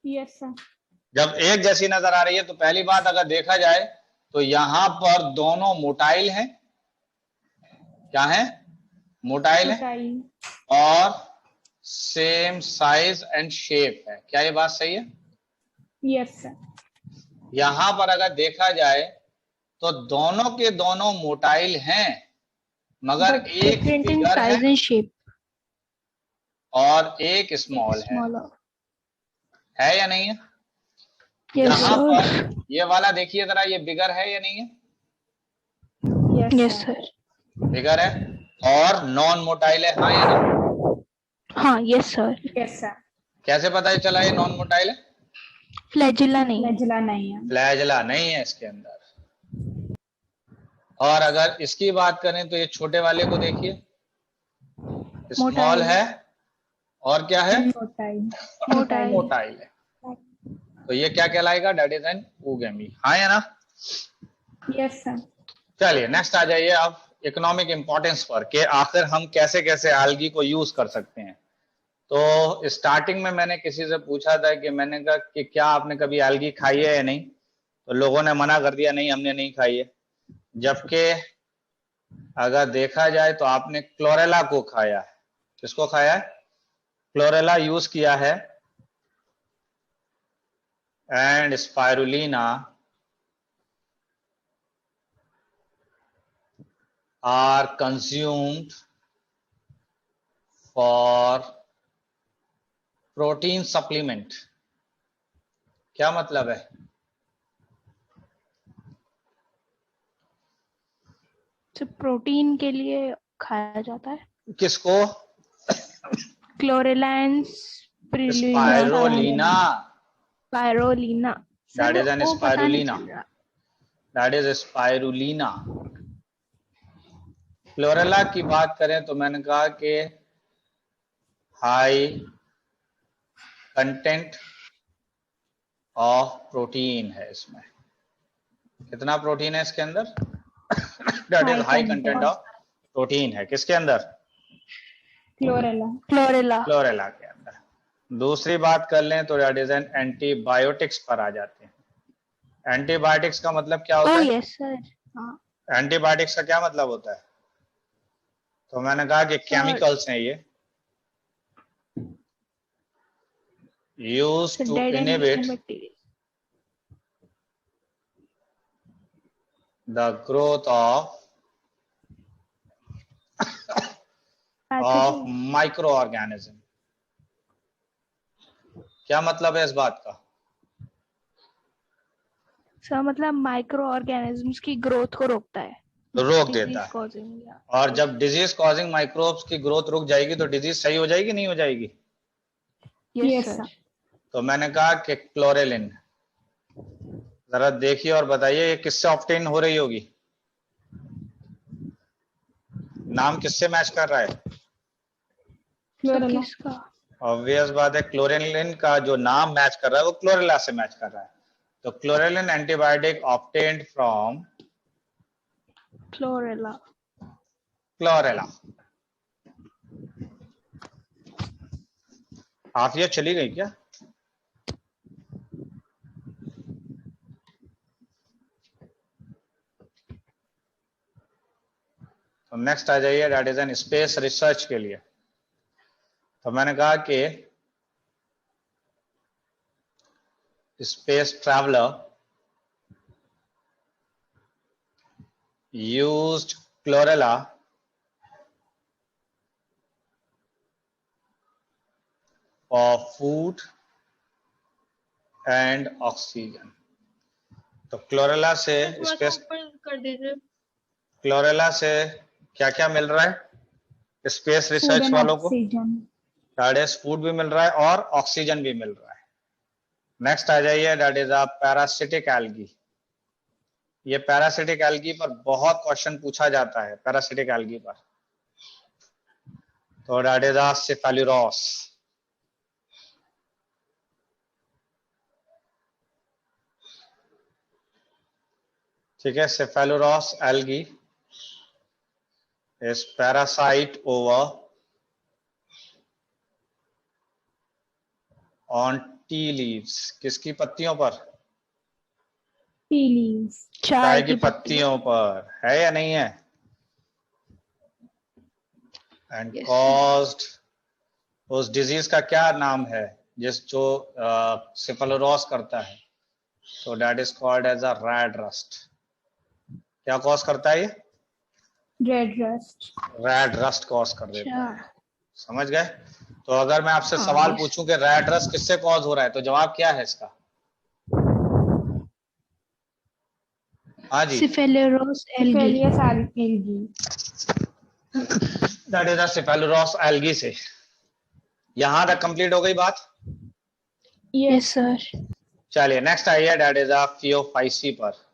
Yes sir. जब एक जैसी नजर आ रही है तो पहली बात अगर देखा जाए तो यहां पर दोनों मोटाइल हैं। क्या है? मोटाइल है और सेम साइज एंड शेप है। क्या ये बात सही है? Yes sir. यहां पर अगर देखा जाए तो दोनों के दोनों मोटाइल हैं, मगर एक बिगर है शेप और एक स्मॉल है या नहीं है? Yes, यहाँ पर ये वाला देखिए जरा, ये बिगर है या नहीं है? Yes sir. बिगर है और नॉन मोटाइल है। हाँ या ना? हाँ, यस सर। Yes sir. कैसे पता चला ये नॉन मोटाइल है? फ्लैजिला नहीं है। फ्लैजिला नहीं है इसके अंदर। और अगर इसकी बात करें तो ये छोटे वाले को देखिए, स्मॉल है और क्या है? मोटाइल है। तो ये क्या कहलाएगा? That is N ओगैमी। हाँ या ना? Yes sir. चलिए नेक्स्ट आ जाइए आप इकोनॉमिक इंपॉर्टेंस पर, कि आखिर हम कैसे कैसे एल्गी को यूज कर सकते हैं। तो स्टार्टिंग में मैंने किसी से पूछा था कि मैंने कहा कि क्या आपने कभी एल्गी खाई है या नहीं, तो लोगों ने मना कर दिया, नहीं हमने नहीं खाई है। जबकि अगर देखा जाए तो आपने क्लोरेला को खाया है। किसको खाया है? क्लोरेला यूज किया है। And spirulina are consumed for protein supplement। क्या मतलब है? तो प्रोटीन के लिए खाया जाता है। किसको? Chlorella and spirulina. Spirulina. That is an spirulina. That is spirulina। Chlorella की बात करें तो मैंने कहा कि हाई कंटेंट ऑफ प्रोटीन है इसमें। कितना प्रोटीन है इसके अंदर? That is high content of protein है। किसके अंदर? क्लोरेला के अंदर। दूसरी बात कर लें तो दैट इज एन एंटीबायोटिक्स पर आ जाते हैं। एंटीबायोटिक्स का मतलब क्या होता है? Yes sir. एंटीबायोटिक्स का क्या मतलब होता है? तो मैंने कहा कि केमिकल्स हैं ये, used to inhibit the growth of microorganism। क्या मतलब है इस बात का? सर मतलब माइक्रो ऑर्गेनिजम्स की ग्रोथ को रोकता है, रोक देता है। और जब डिजीज कॉजिंग माइक्रोब्स की ग्रोथ रुक जाएगी तो डिजीज सही हो जाएगी, नहीं हो जाएगी? Yes sir. तो मैंने कहा कि क्लोरेलिन, जरा देखिए और बताइए ये किससे ऑब्टेन हो रही होगी? नाम किससे मैच कर रहा है? किसका? ऑब्वियस बात है, क्लोरेलिन का जो नाम मैच कर रहा है वो क्लोरेला से मैच कर रहा है। तो Chlorellin antibiotic obtained from Chlorella. आफिया चली गई क्या? तो नेक्स्ट आ जाइए, that is an space research के लिए। तो मैंने कहा कि space traveller used chlorella for food and oxygen. तो क्लोरेला से स्पेस, कर दीजिए। क्लोरेला से क्या क्या मिल रहा है स्पेस रिसर्च वालों को? दैट इज फूड भी मिल रहा है और ऑक्सीजन भी मिल रहा है। नेक्स्ट आ जाइए, that is a parasitic algae. ये पैरासिटिक एल्गी पर बहुत क्वेश्चन पूछा जाता है, पैरासिटिक एल्गी पर। तो दैट इज अ सेफेलुरोस। ठीक है, Cephaleuros algae is parasite over on tea leaves. किसकी पत्तियों पर? टी लीव्स, चाय की पत्तियों पर। है या नहीं है? एंड कॉज्ड, उस डिजीज का क्या नाम है जिस जो सेफेलुरोस करता है? तो that is called as a red rust. क्या कॉज करता है ये? Red rust. Red rust cause कर देता है। समझ गए? तो अगर मैं आपसे सवाल पूछूं कि रेड रस्ट किससे कॉज हो रहा है, तो जवाब क्या है इसका? हाँ जी, Cephaleuros algae. That is a Cephaleuros algae से। यहां तक कंप्लीट हो गई बात? Yes sir. चलिए नेक्स्ट आइए, दैट इज अ फियोफाइसी पर।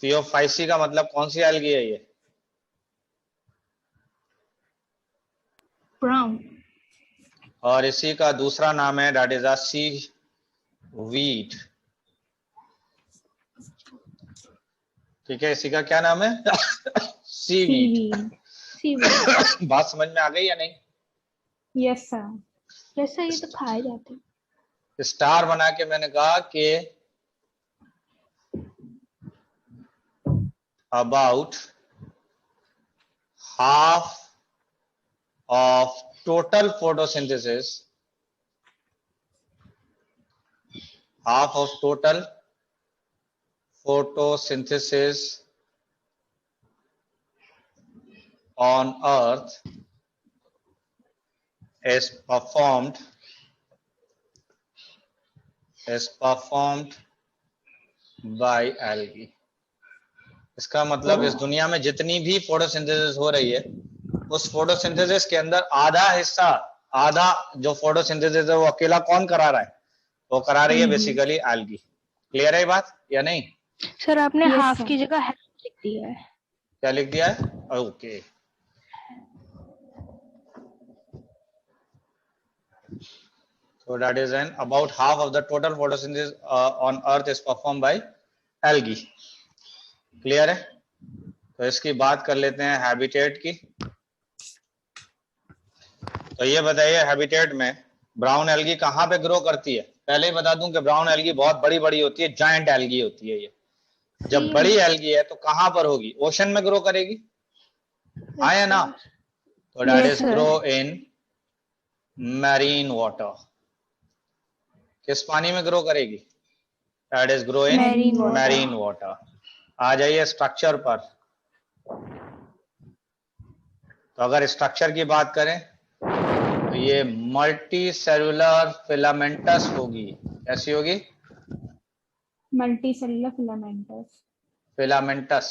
फियोफाइसी का मतलब कौन सी एल्गी है ये? ब्राउन। और इसी का दूसरा नाम है that is a seaweed. ठीक है, इसी का क्या नाम है? Seaweed. बात समझ में आ गई या नहीं? Yes sir. जैसा ये तो खाए जाते हैं। स्टार बना के मैंने कहा कि about half of total photosynthesis, half of total photosynthesis on earth is performed by algae। इसका मतलब इस दुनिया में जितनी भी फोटोसिंथेसिस हो रही है, उस फोटोसिंथेसिस के अंदर आधा हिस्सा, आधा जो फोटोसिंथेसिस है वो अकेला कौन करा रहा है? वो करा रही है बेसिकली एल्गी। क्लियर है ये बात या नहीं? सर आपने हाफ की जगह हाफ लिख दिया है। क्या लिख दिया है? Okay, so that is an about half of the total photosynthesis on earth is performed by algae। Clear है? तो इसकी बात कर लेते हैं हैबिटेट की। तो ये बताइए, हैबिटेट में ब्राउन एल्गी कहाँ पे ग्रो करती है? पहले ही बता दूं कि ब्राउन एल्गी बहुत बड़ी बड़ी होती है, जायंट एल्गी होती है ये। जब बड़ी एल्गी है तो कहां पर होगी? ओशन में ग्रो करेगी, हाँ या ना? तो that is grow in marine water. किस पानी में ग्रो करेगी? That is grow in marine water. आ जाइए स्ट्रक्चर पर। तो अगर स्ट्रक्चर की बात करें तो ये मल्टी सेलुलर फिलामेंटस होगी। कैसी होगी? Multi cellular filamentous. फिलामेंटस।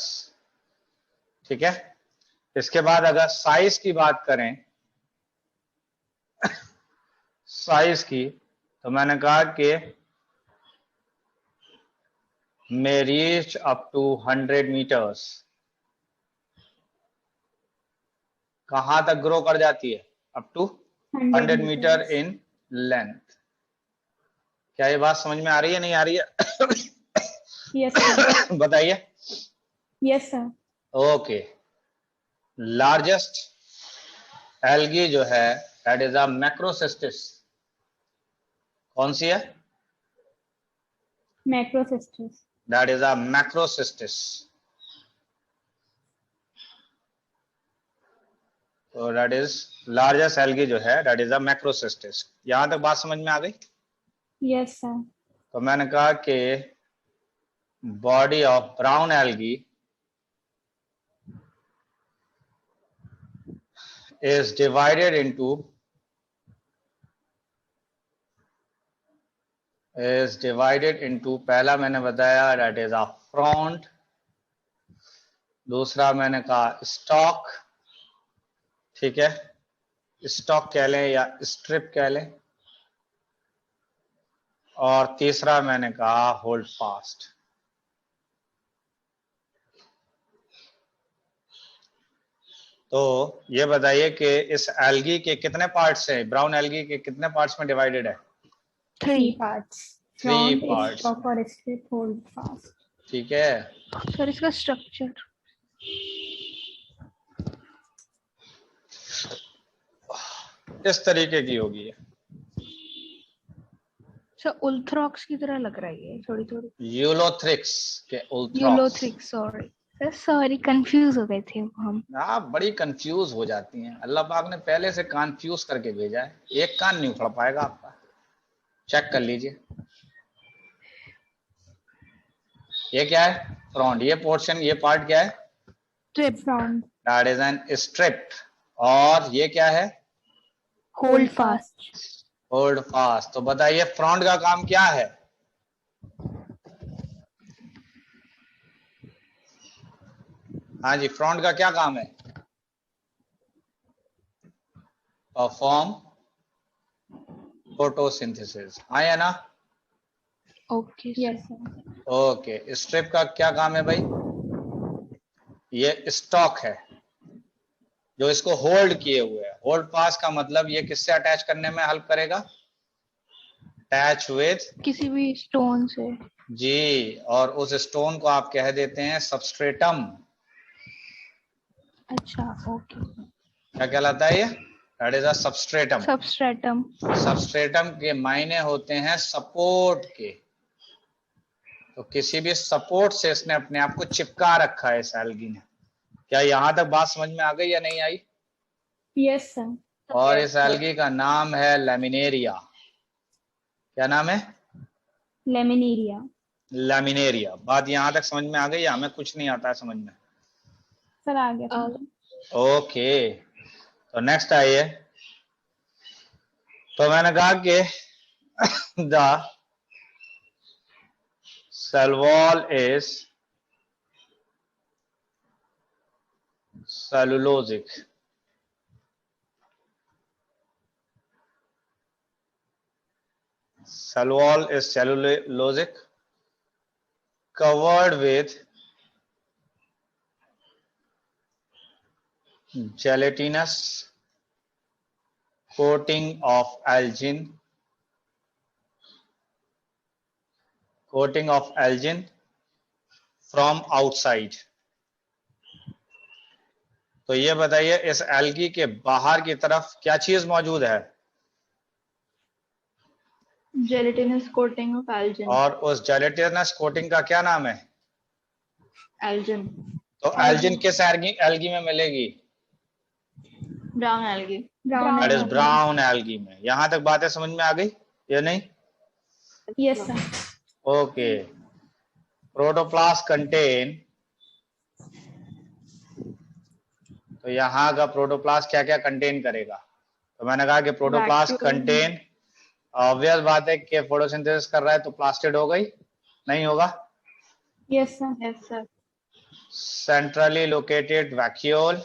ठीक है। इसके बाद अगर साइज की बात करें, साइज की, तो मैंने कहा कि may reach up to 100 meters। कहां तक ग्रो कर जाती है? Up to 100 metre in length. क्या ये बात समझ में आ रही है, नहीं आ रही है? Yes sir. बताइए। Yes sir. Okay, largest algae जो है दैट इज अ मैक्रोसिस्टिस। कौन सी है? Macrocystis. That is a Macrocystis. तो दैट इज लार्जेस्ट एल्गी जो है दैट इज अ मैक्रोसिस्टिस। यहां तक बात समझ में आ गई? Yes sir. तो मैंने कहा कि body of brown algae is divided into is divided into, पहला मैंने बताया that is a front, दूसरा मैंने कहा स्टॉक, ठीक है, स्टॉक कह लें या स्ट्रिप कह लें, और तीसरा मैंने कहा होल्ड फास्ट। तो ये बताइए कि इस एल्गी के कितने पार्ट्स हैं, ब्राउन एल्गी के कितने पार्ट्स में डिवाइडेड है? 3 parts. Three Front, parts. stalk और strip, hold fast. ठीक है। सर इसका स्ट्रक्चर इस तरीके की होगी। सर उल्थ्रॉक्स की तरह लग रहा है ये थोड़ी थोड़ी। यूलोथ्रिक्स के उल्थ्रॉक्स। Ulothrix, sorry sir, sorry confuse हो गए थे हम। आप बड़ी कंफ्यूज हो जाती हैं, अल्लाह पाक ने पहले से कंफ्यूज करके भेजा है, एक कान नहीं उखड़ पाएगा आपका, चेक कर लीजिए। ये क्या है? फ्रंट। ये पोर्शन, ये पार्ट क्या है? Strip front. That is N strip. और ये क्या है? Hold fast. Hold fast. तो बताइए फ्रंट का काम क्या है? हाँ जी, फ्रंट का क्या काम है? परफॉर्म फोटोसिंथेसिस, हाँ या ना? Okay Yes, sir. Okay. Strip का क्या काम है भाई? ये स्टॉक है जो इसको होल्ड किए हुए है। होल्ड फास्ट का मतलब ये किससे अटैच करने में हेल्प करेगा? अटैच विद किसी भी स्टोन से। जी, और उस स्टोन को आप कह देते हैं सबस्ट्रेटम। अच्छा ओके। क्या कहलाता है ये? That is a substratum. Substratum. Substratum के मायने होते हैं सपोर्ट के। तो किसी भी सपोर्ट से इसने अपने आप को चिपका रखा है इस एल्गी ने। क्या यहां तक बात समझ में आ गई या नहीं आई? Yes, sir. और इस एल्गी का नाम है लैमिनेरिया। क्या नाम है? Laminaria. लैमिनेरिया। बात यहां तक समझ में आ गई या हमें कुछ नहीं आता है समझ में? Sir, आ गया समझ। ओके, तो नेक्स्ट आइए। तो मैंने कहा कि the cell wall is cellulosic. Cell wall is cellulosic, covered with gelatinous coating of algin from outside। तो ये बताइए इस एल्गी के बाहर की तरफ क्या चीज मौजूद है? Gelatinous coating of Elgin. और उस जेलेटिनस कोटिंग का क्या नाम है? एल्जिन। तो एल्जिन किस एल्गी में मिलेगी? Brown algae. That is brown algae में। यहां तक बातें समझ में आ गई या नहीं? Yes, sir. Okay. Protoplast contain, तो यहाँ का प्रोटोप्लास्ट क्या क्या कंटेन करेगा? तो मैंने कहा कि प्रोटोप्लास्ट कंटेन, ऑब्वियस बात है कि फोटोसिंथेसिस कर रहा है तो प्लास्टिड होगा ही, नहीं होगा? Yes, sir. Yes sir. Centrally located vacuole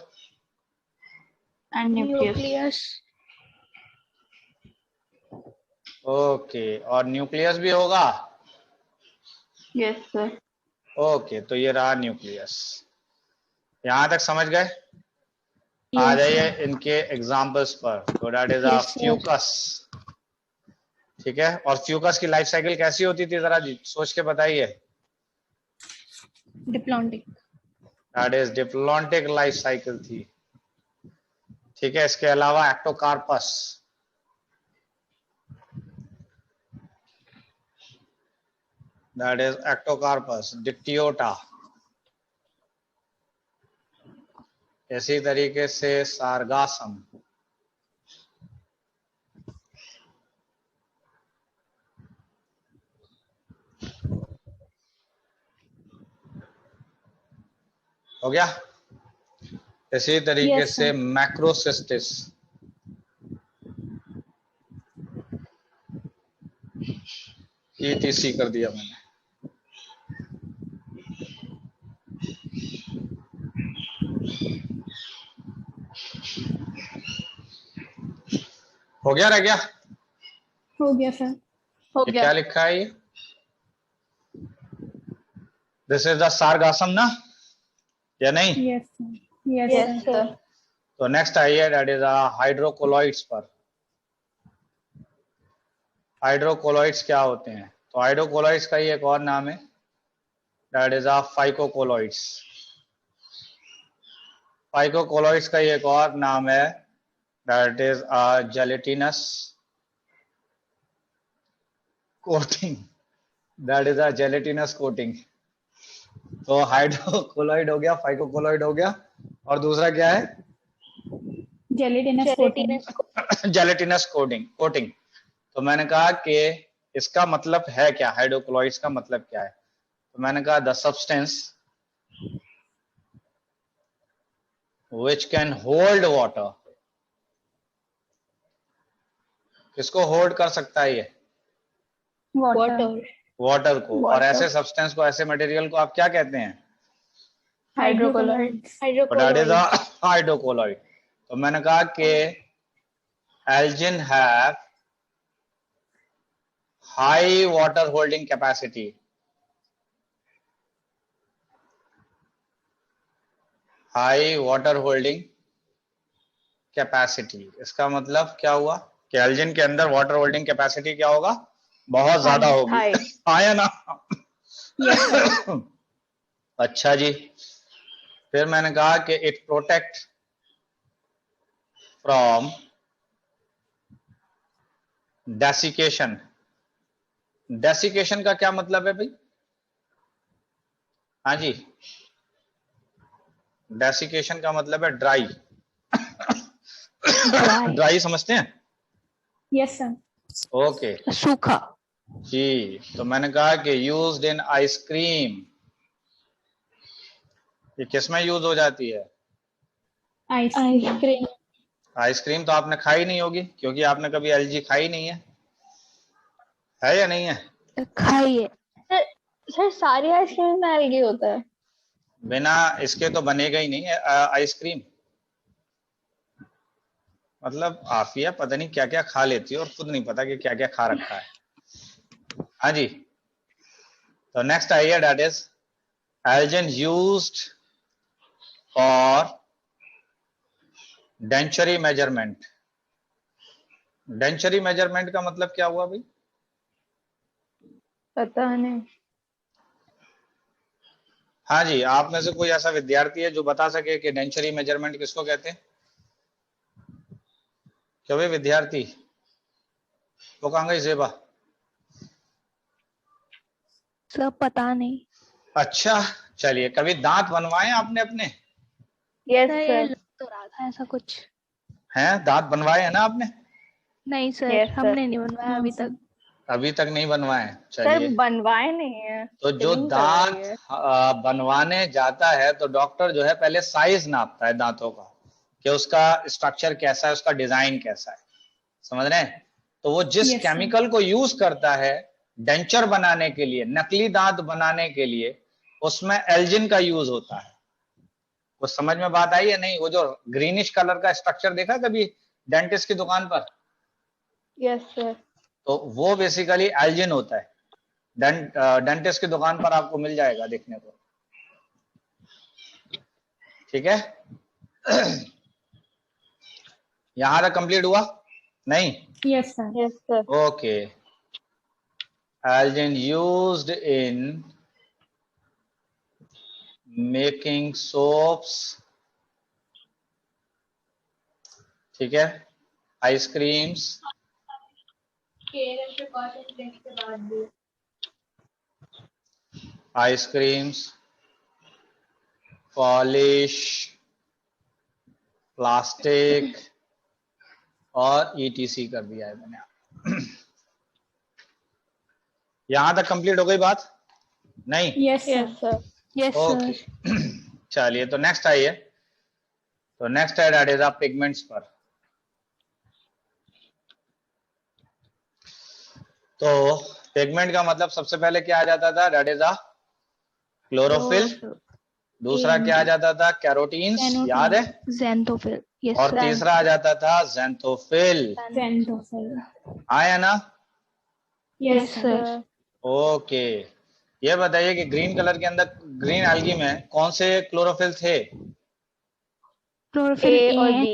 and nucleus. Nucleus. Okay, और न्यूक्लियस भी होगा? Yes sir. ओके, तो ये रहा न्यूक्लियस। यहां तक समझ गए? आ Yes, जाइए sir. इनके एग्जांपल्स पर। तो that is a Yes, sir. Fucus, ठीक है। और फ्यूकस की लाइफ साइकिल कैसी होती थी, जरा सोच के बताइए। Diplontic. That is diplontic life cycle थी, ठीक है। इसके अलावा Ectocarpus, that is Ectocarpus. Dictyota, इसी तरीके से सारगासम, हो गया। इसी तरीके Yes, से sir. मैक्रोसिस्टिस, ETC कर दिया मैंने। हो गया, रह गया? हो गया सर। हो ये गया। क्या लिखा है ये? दिस इज द सार्गासम ना, या नहीं? Yes sir. Yes yes sir. Sir. तो नेक्स्ट आइए, दैट इज हाइड्रोकोलॉइड्स पर। हाइड्रोकोलॉइड्स क्या होते हैं? तो हाइड्रोकोलॉइड्स का ही एक और नाम है, दैट इज फाइकोकोलॉइड्स। फाइकोकोलॉइड्स का ही एक और नाम है, that is gelatinous coating. That is gelatinous coating. तो हाइड्रोकोलॉइड हो गया, फाइकोकोलॉइड हो गया, और दूसरा क्या है? Gelatinous coating. Gelatinous coating. तो मैंने कहा कि इसका मतलब है क्या, हाइड्रोकोलॉइड्स का मतलब क्या है? तो मैंने कहा the substance which can hold water. किसको होल्ड कर सकता है ये? वाटर। वाटर को। और Water. ऐसे सब्सटेंस को, ऐसे मटेरियल को आप क्या कहते हैं? हाइड्रोकोलॉइड। That is hydrocolloid. तो मैंने कहा कि Elgin have high water holding capacity. High water holding capacity, इसका मतलब क्या हुआ कि एल्जिन के अंदर वाटर होल्डिंग कैपेसिटी क्या होगा? बहुत ज्यादा होगी। आया ना? अच्छा जी। फिर मैंने कहा कि it protect from desiccation. Desiccation का क्या मतलब है भाई? हाँ जी, डेसिकेशन का मतलब है ड्राई। ड्राई समझते हैं? Yes sir. ओके, सूखा। जी। तो मैंने कहा कि यूज्ड इन आइसक्रीम। ये किसमें यूज हो जाती है? आइसक्रीम। आइसक्रीम तो आपने खाई नहीं होगी, क्योंकि आपने कभी एलजी खाई नहीं है या नहीं है? खाइए। सर सारी आइसक्रीम में एलगी होता है? बिना इसके तो बनेगा ही नहीं है आइसक्रीम। मतलब आफिया पता नहीं क्या क्या खा लेती है और खुद नहीं पता कि क्या क्या खा रखा है। हाँ जी। तो नेक्स्ट आइए, that is algin used for denture measurement. Denture measurement का मतलब क्या हुआ भाई? पता नहीं। हाँ जी, आप में से कोई ऐसा विद्यार्थी है जो बता सके कि डेंचरी मेजरमेंट किसको कहते हैं? क्यों भाई विद्यार्थी? वो कहाँ गई जेबा? सब पता नहीं। अच्छा, चलिए। कभी दांत बनवाए आपने अपने? Yes sir sir. लग तो रहा था ऐसा कुछ। हैं, दांत बनवाए हैं ना आपने? नहीं सर, Yes, sir. हमने नहीं बनवाया अभी तक। अभी तक नहीं बनवाए? सर चलिए। बनवाए नहीं है। तो जो Filling दांत करवाई है। बनवाने जाता है तो डॉक्टर जो है पहले साइज नापता है दांतों का, कि उसका स्ट्रक्चर कैसा है, उसका डिजाइन कैसा है। समझ रहे हैं? तो वो जिस Yes, केमिकल को यूज करता है डेंचर बनाने के लिए, नकली दांत बनाने के लिए, उसमें एल्जिन का यूज होता है। वो समझ में बात आई या नहीं? वो जो ग्रीनिश कलर का स्ट्रक्चर देखा कभी डेंटिस्ट की दुकान पर? Yes sir. तो वो बेसिकली एल्जिन होता है। डेंटिस्ट की दुकान पर आपको मिल जाएगा देखने को। ठीक है? यहां तक कंप्लीट हुआ? नहीं? Yes sir. Yes sir. Okay. Elgin used in making soaps, ठीक है, आइसक्रीम्स, आइसक्रीम्स, पॉलिश, प्लास्टिक और ईटीसी कर दिया है मैंने। यहां तक कंप्लीट हो गई बात? नहीं? Yes yes sir. Sir. Yes okay. Sir. चलिए, तो नेक्स्ट आइए। तो नेक्स्ट है दैट इज पिगमेंट्स पर। तो पिगमेंट का मतलब सबसे पहले क्या आ जाता था? That is a chlorophyll. दूसरा क्या आ जाता था? कैरोटीन्स, याद है? ज़ैंथोफिल। यस और सर। तीसरा आ जाता था ज़ैंथोफिल। Xanthophyll. आया ना? Yes, yes sir. Sir. Okay, ये बताइए कि ग्रीन कलर के अंदर, ग्रीन एल्गी में कौन से क्लोरोफिल थे? क्लोरोफिल A और A. B.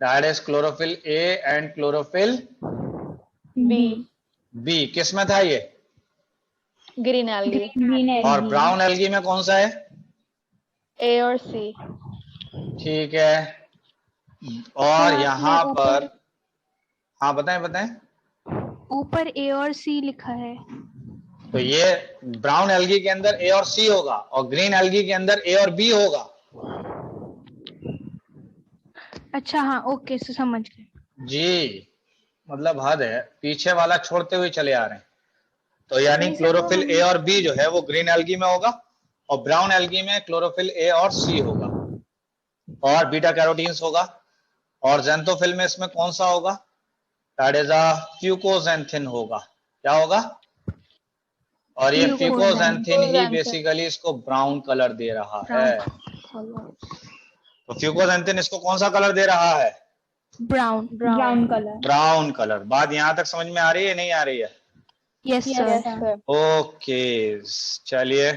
That is chlorophyll A and chlorophyll B. B. किस में था ये? Green algae. Green और algae. ब्राउन एल्गी में कौन सा है? A और C. ठीक है। और यहाँ पर, हाँ बताएं बताएं। ऊपर ए और सी लिखा है। तो ये ब्राउन एल्गी के अंदर ए और सी होगा और ग्रीन एल्गी के अंदर ए और बी होगा। अच्छा हाँ, ओके सर, समझ गए। जी, मतलब हद है, पीछे वाला छोड़ते हुए चले आ रहे हैं। तो यानी क्लोरोफिल ए और बी जो है वो ग्रीन एल्गी में होगा और ब्राउन एल्गी में क्लोरोफिल ए और सी होगा और बीटा कैरोटीन्स होगा। और ज़ैंथोफिल में इसमें कौन सा होगा? दैट इज अ फ्यूकोज़ैंथिन होगा। क्या होगा? और ये फ्यूकोज़ैंथिन ही बेसिकली इसको ब्राउन कलर दे रहा है। तो फ्यूकोज़ैंथिन इसको कौन सा कलर दे रहा है? Brown. Brown color. Brown colour. बात यहां तक समझ में आ रही है, नहीं आ रही है? Yes Yes, sir. sir. Okay, चलिए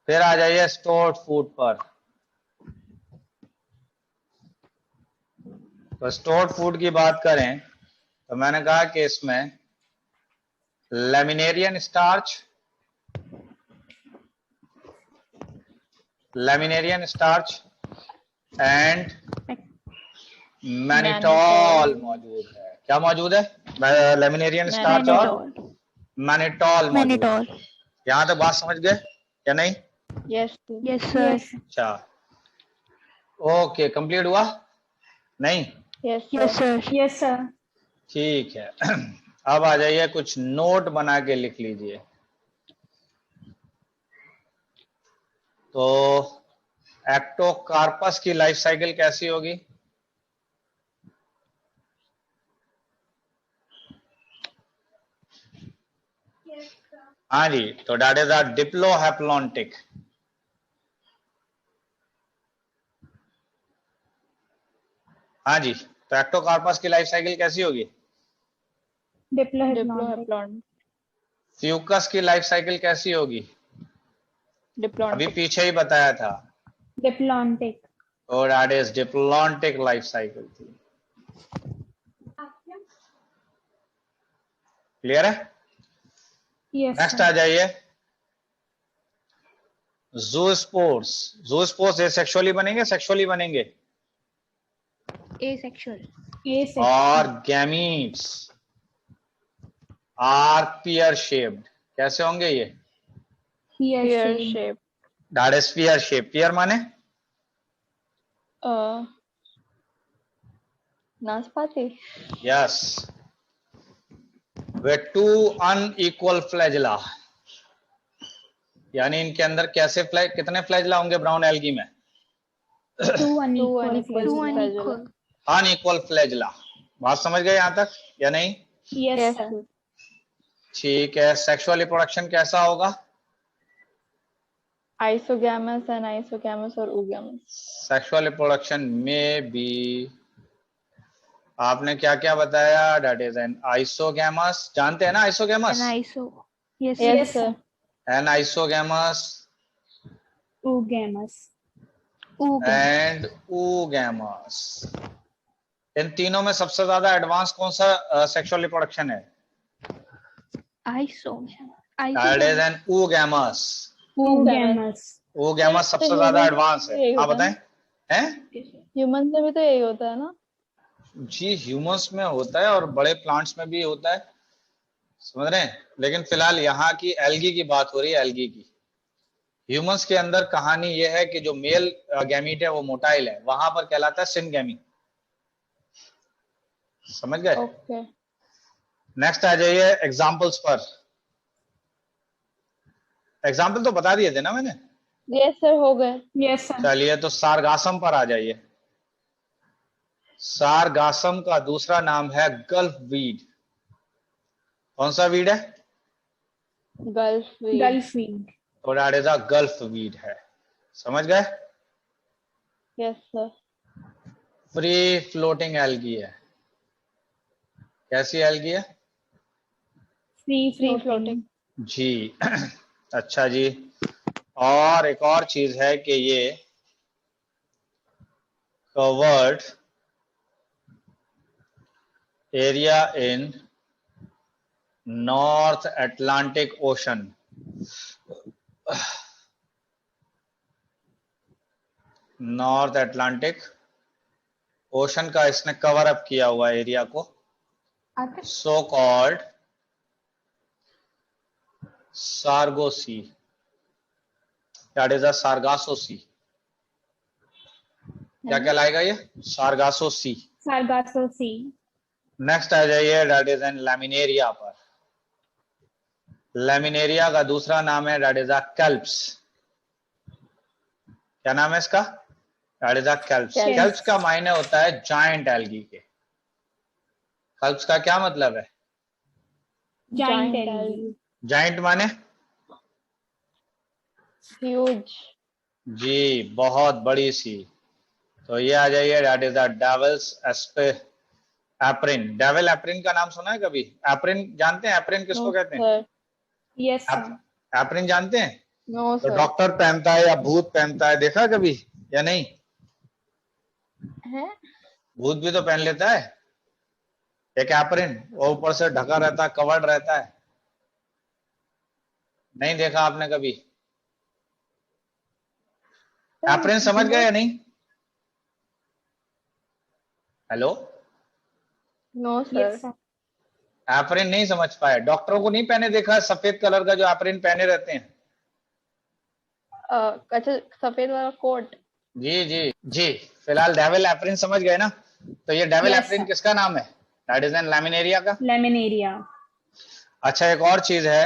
फिर आ जाइए स्टोर्ड फूड पर। तो स्टोर्ड फूड की बात करें तो मैंने कहा कि इसमें लैमिनेरियन स्टार्च, एंड मैनिटॉल मौजूद है। क्या मौजूद है? लैमिनेरियन स्टार्च और मैनिटॉल मौजूद है। यहां तक बात समझ गए या नहीं? Yes. Yes sir. अच्छा, ओके, कंप्लीट हुआ? नहीं? Yes. Yes sir. Yes, sir. ठीक है। अब आ जाइए, कुछ नोट बना के लिख लीजिए। तो एक्टोकार्पस की लाइफ साइकिल कैसी होगी? हाँ जी, तो दैट इज अ डिप्लोहैप्लॉन्टिक। हाँ जी, तो एक्टोकार्पस की लाइफ साइकिल कैसी होगी? Diplohaploid. फ्यूकस की लाइफ साइकिल कैसी होगी? अभी पीछे ही बताया था। Diplontic. तो that is diplontic life cycle थी। क्लियर है? Yes, next sir. आ जाइए, ज़ूस्पोर्स। ज़ूस्पोर्स एसेक्सुअली बनेंगे, सेक्सुअली बनेंगे? एसेक्सुअल। और गैमीट्स आर पियर शेप्ड। कैसे होंगे ये? Pear shape. That is pear shape. Pear माने? नाशपाती. Yes, they two unequal flagella, यानी इनके अंदर कैसे कितने फ्लैजिला होंगे ब्राउन एल्गी में? Two unequal unequal flagella. Unequal flagella. बात समझ गए यहां तक या नहीं? Yes, sir. ठीक है। सेक्सुअल रिप्रोडक्शन कैसा होगा? Isogamous and isogamous और oogamous. सेक्सुअल रिप्रोडक्शन में भी आपने क्या क्या बताया? That is an isogamous. जानते हैं ना isogamous? Yes Yes, sir. An isogamous Oogamous. And oogamous। इन तीनों में सबसे ज्यादा एडवांस कौन सा सेक्सुअल रिप्रोडक्शन है? That is an oogamous। Oogamous. oogamous सबसे ज्यादा एडवांस है। हाँ बताएं। हैं? ह्यूमन में भी तो यही होता है ना? जी, ह्यूमंस में होता है और बड़े प्लांट्स में भी होता है, समझ रहे हैं? लेकिन फिलहाल यहाँ की एल्गी की बात हो रही है, एल्गी की। ह्यूमंस के अंदर कहानी यह है कि जो मेल गैमीट है वो मोटाइल है, वहां पर कहलाता है सिनगैमी। समझ गए? Okay. नेक्स्ट आ जाइए एग्जांपल्स पर। एग्जांपल तो बता दिए थे ना मैंने? Yes, sir. हो गए. Yes, sir. चलिए, तो सारगासम पर आ जाइए। सारगासम का दूसरा नाम है गल्फ वीड। कौन सा वीड है? Gulf weed. Gulf weed. तो that is a gulf weed है। समझ गए? Yes sir. Free floating algae है। कैसी एल्गी है? Free floating. floating. जी। अच्छा जी। और एक और चीज है कि ये covered area in North Atlantic Ocean. North Atlantic Ocean का इसने कवर अप किया हुआ एरिया को so called Sargasso Sea, that is a Sargasso Sea. क्या कहलाएगा ये? सार्गासो सी। Sargasso Sea. नेक्स्ट आ जाइए, दैट इज एन लैमिनेरिया पर। लैमिनेरिया का दूसरा नाम है दैट इज अ कैल्प्स। क्या नाम है इसका? That is a kelps. Kelps. Kelps का मायने होता है जायंट एल्गी के। कैल्प्स का क्या मतलब है? Giant Giant algae. जायंट माने? ह्यूज। जी, बहुत बड़ी सी। तो ये आ जाइए, that is the devil's apron. Devil apron का नाम सुना है कभी? एप्रिन जानते हैं? एप्रिन किसको कहते हैं? सर। Yes, sir. एप्रिन जानते हैं? नो तो सर। डॉक्टर पहनता है या भूत पहनता है, देखा कभी या नहीं? है? भूत भी तो पहन लेता है एक एप्रिन, वो ऊपर से ढका रहता है, कवर्ड रहता है। नहीं देखा आपने कभी? एप्रिन समझ गए या नहीं? Hello? No sir. Yes, sir. Apron नहीं समझ पाए? डॉक्टरों को नहीं पहने देखा है सफेद कलर का जो एप्रिन पहने रहते हैं? अच्छा, सफेद वाला कोट। जी जी जी। फिलहाल डेविल एप्रिन समझ गए ना? तो ये डेविल Yes, एप्रिन sir. किसका नाम है? दैट इज एन लैमिनेरिया का। Laminaria. अच्छा, एक और चीज है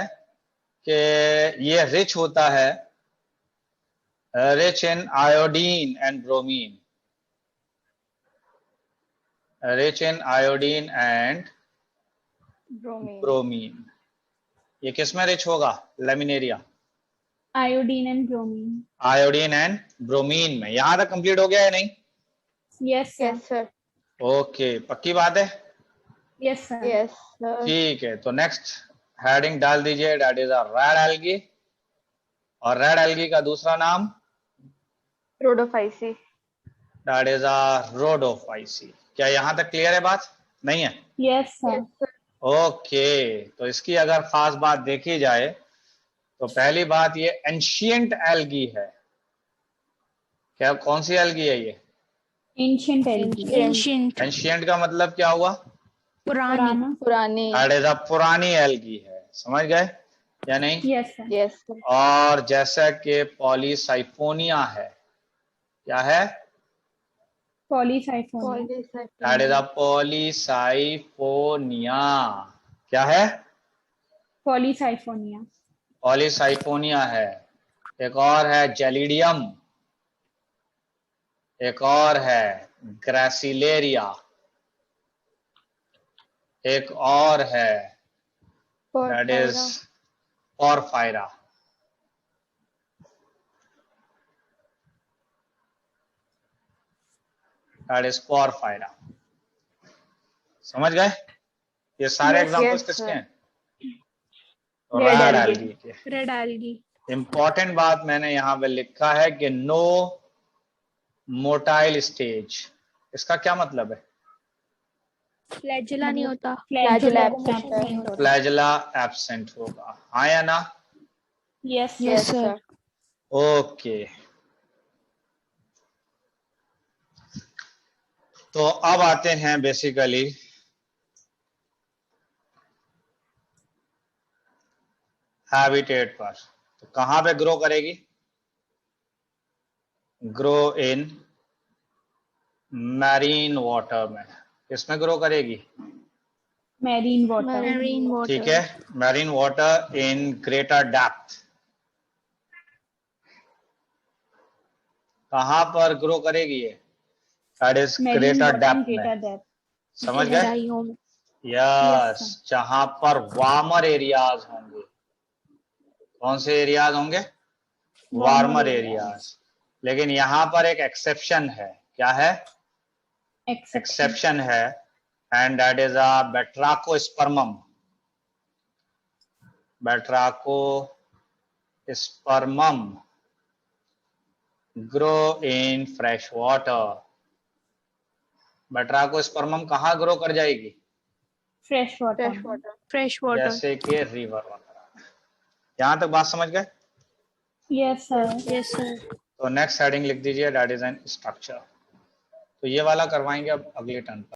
कि ये रिच होता है, rich in iodine and bromine. Rich in iodine and bromine. Bromine. ये किसमें रिच होगा? Laminaria. Iodine and bromine. Iodine and bromine में। यहां तक कंप्लीट हो गया है नहीं? Yes, sir. Yes sir. Okay, पक्की बात है? Yes, sir. Yes sir. ठीक है, तो नेक्स्ट हेडिंग डाल दीजिए, that is a red algae. और रेड एल्गी का दूसरा नाम Rhodophyceae. That is a Rhodophyceae. क्या यहां तक क्लियर है बात? नहीं है? Yes, sir. Yes sir. Okay, तो इसकी अगर खास बात देखी जाए तो पहली बात ये एंशिएंट एल्गी है। क्या कौन सी एल्गी है ये? Ancient algae. एंशियंट, एंशिएंट का मतलब क्या हुआ? पुरानी। Purana. पुरानी। दैट इज अ पुरानी एल्गी है। समझ गए या नहीं? Yes, sir. Yes sir. और जैसा कि पॉलीसाइफोनिया है, क्या है? Polycyphonia. That is a Polysiphonia. क्या है? Polycyphonia. पॉलीसाइफोनिया है। एक और है जेलिडियम। एक और है ग्रासिलेरिया। एक और है that is porphyra. That is porphyra. समझ गए? ये सारे Yes, एग्जांपल्स yes, किसके sir. हैं? Red algae. एल्गी के। Red algae. इंपॉर्टेंट बात मैंने यहां पे लिखा है कि नो मोटाइल स्टेज। इसका क्या मतलब है? फ्लैजेला नहीं होता। Flagella absent. absent. Flagella absent होगा, हाँ या ना? Yes, sir. Yes, Yes, sir. sir. Okay, तो अब आते हैं बेसिकली हैबिटेट पर। तो कहां पे ग्रो करेगी? ग्रो इन मैरीन वाटर में। किसमें ग्रो करेगी? Marine water. Marine water. ठीक है, marine water in greater depth. कहां पर ग्रो करेगी ये? That is Marine greater water and depth greater में। depth. समझ गए? गहराइयों में। यस, Yes, जहां पर वार्मर एरियाज होंगे। कौन से एरियाज होंगे? Warmer areas. लेकिन यहाँ पर एक एक्सेप्शन है। क्या है? एक्सेप्शन है, and that is a Batrachospermum. Batrachospermum grow in fresh water. Batrachospermum कहाँ ग्रो कर जाएगी? फ्रेश वाटर जैसे कि रिवर वगैरह। यहाँ तक बात समझ गए? Yes sir. तो नेक्स्ट हेडिंग लिख दीजिए, दैट इज एन स्ट्रक्चर। तो ये वाला करवाएंगे अब अगले टर्न पर।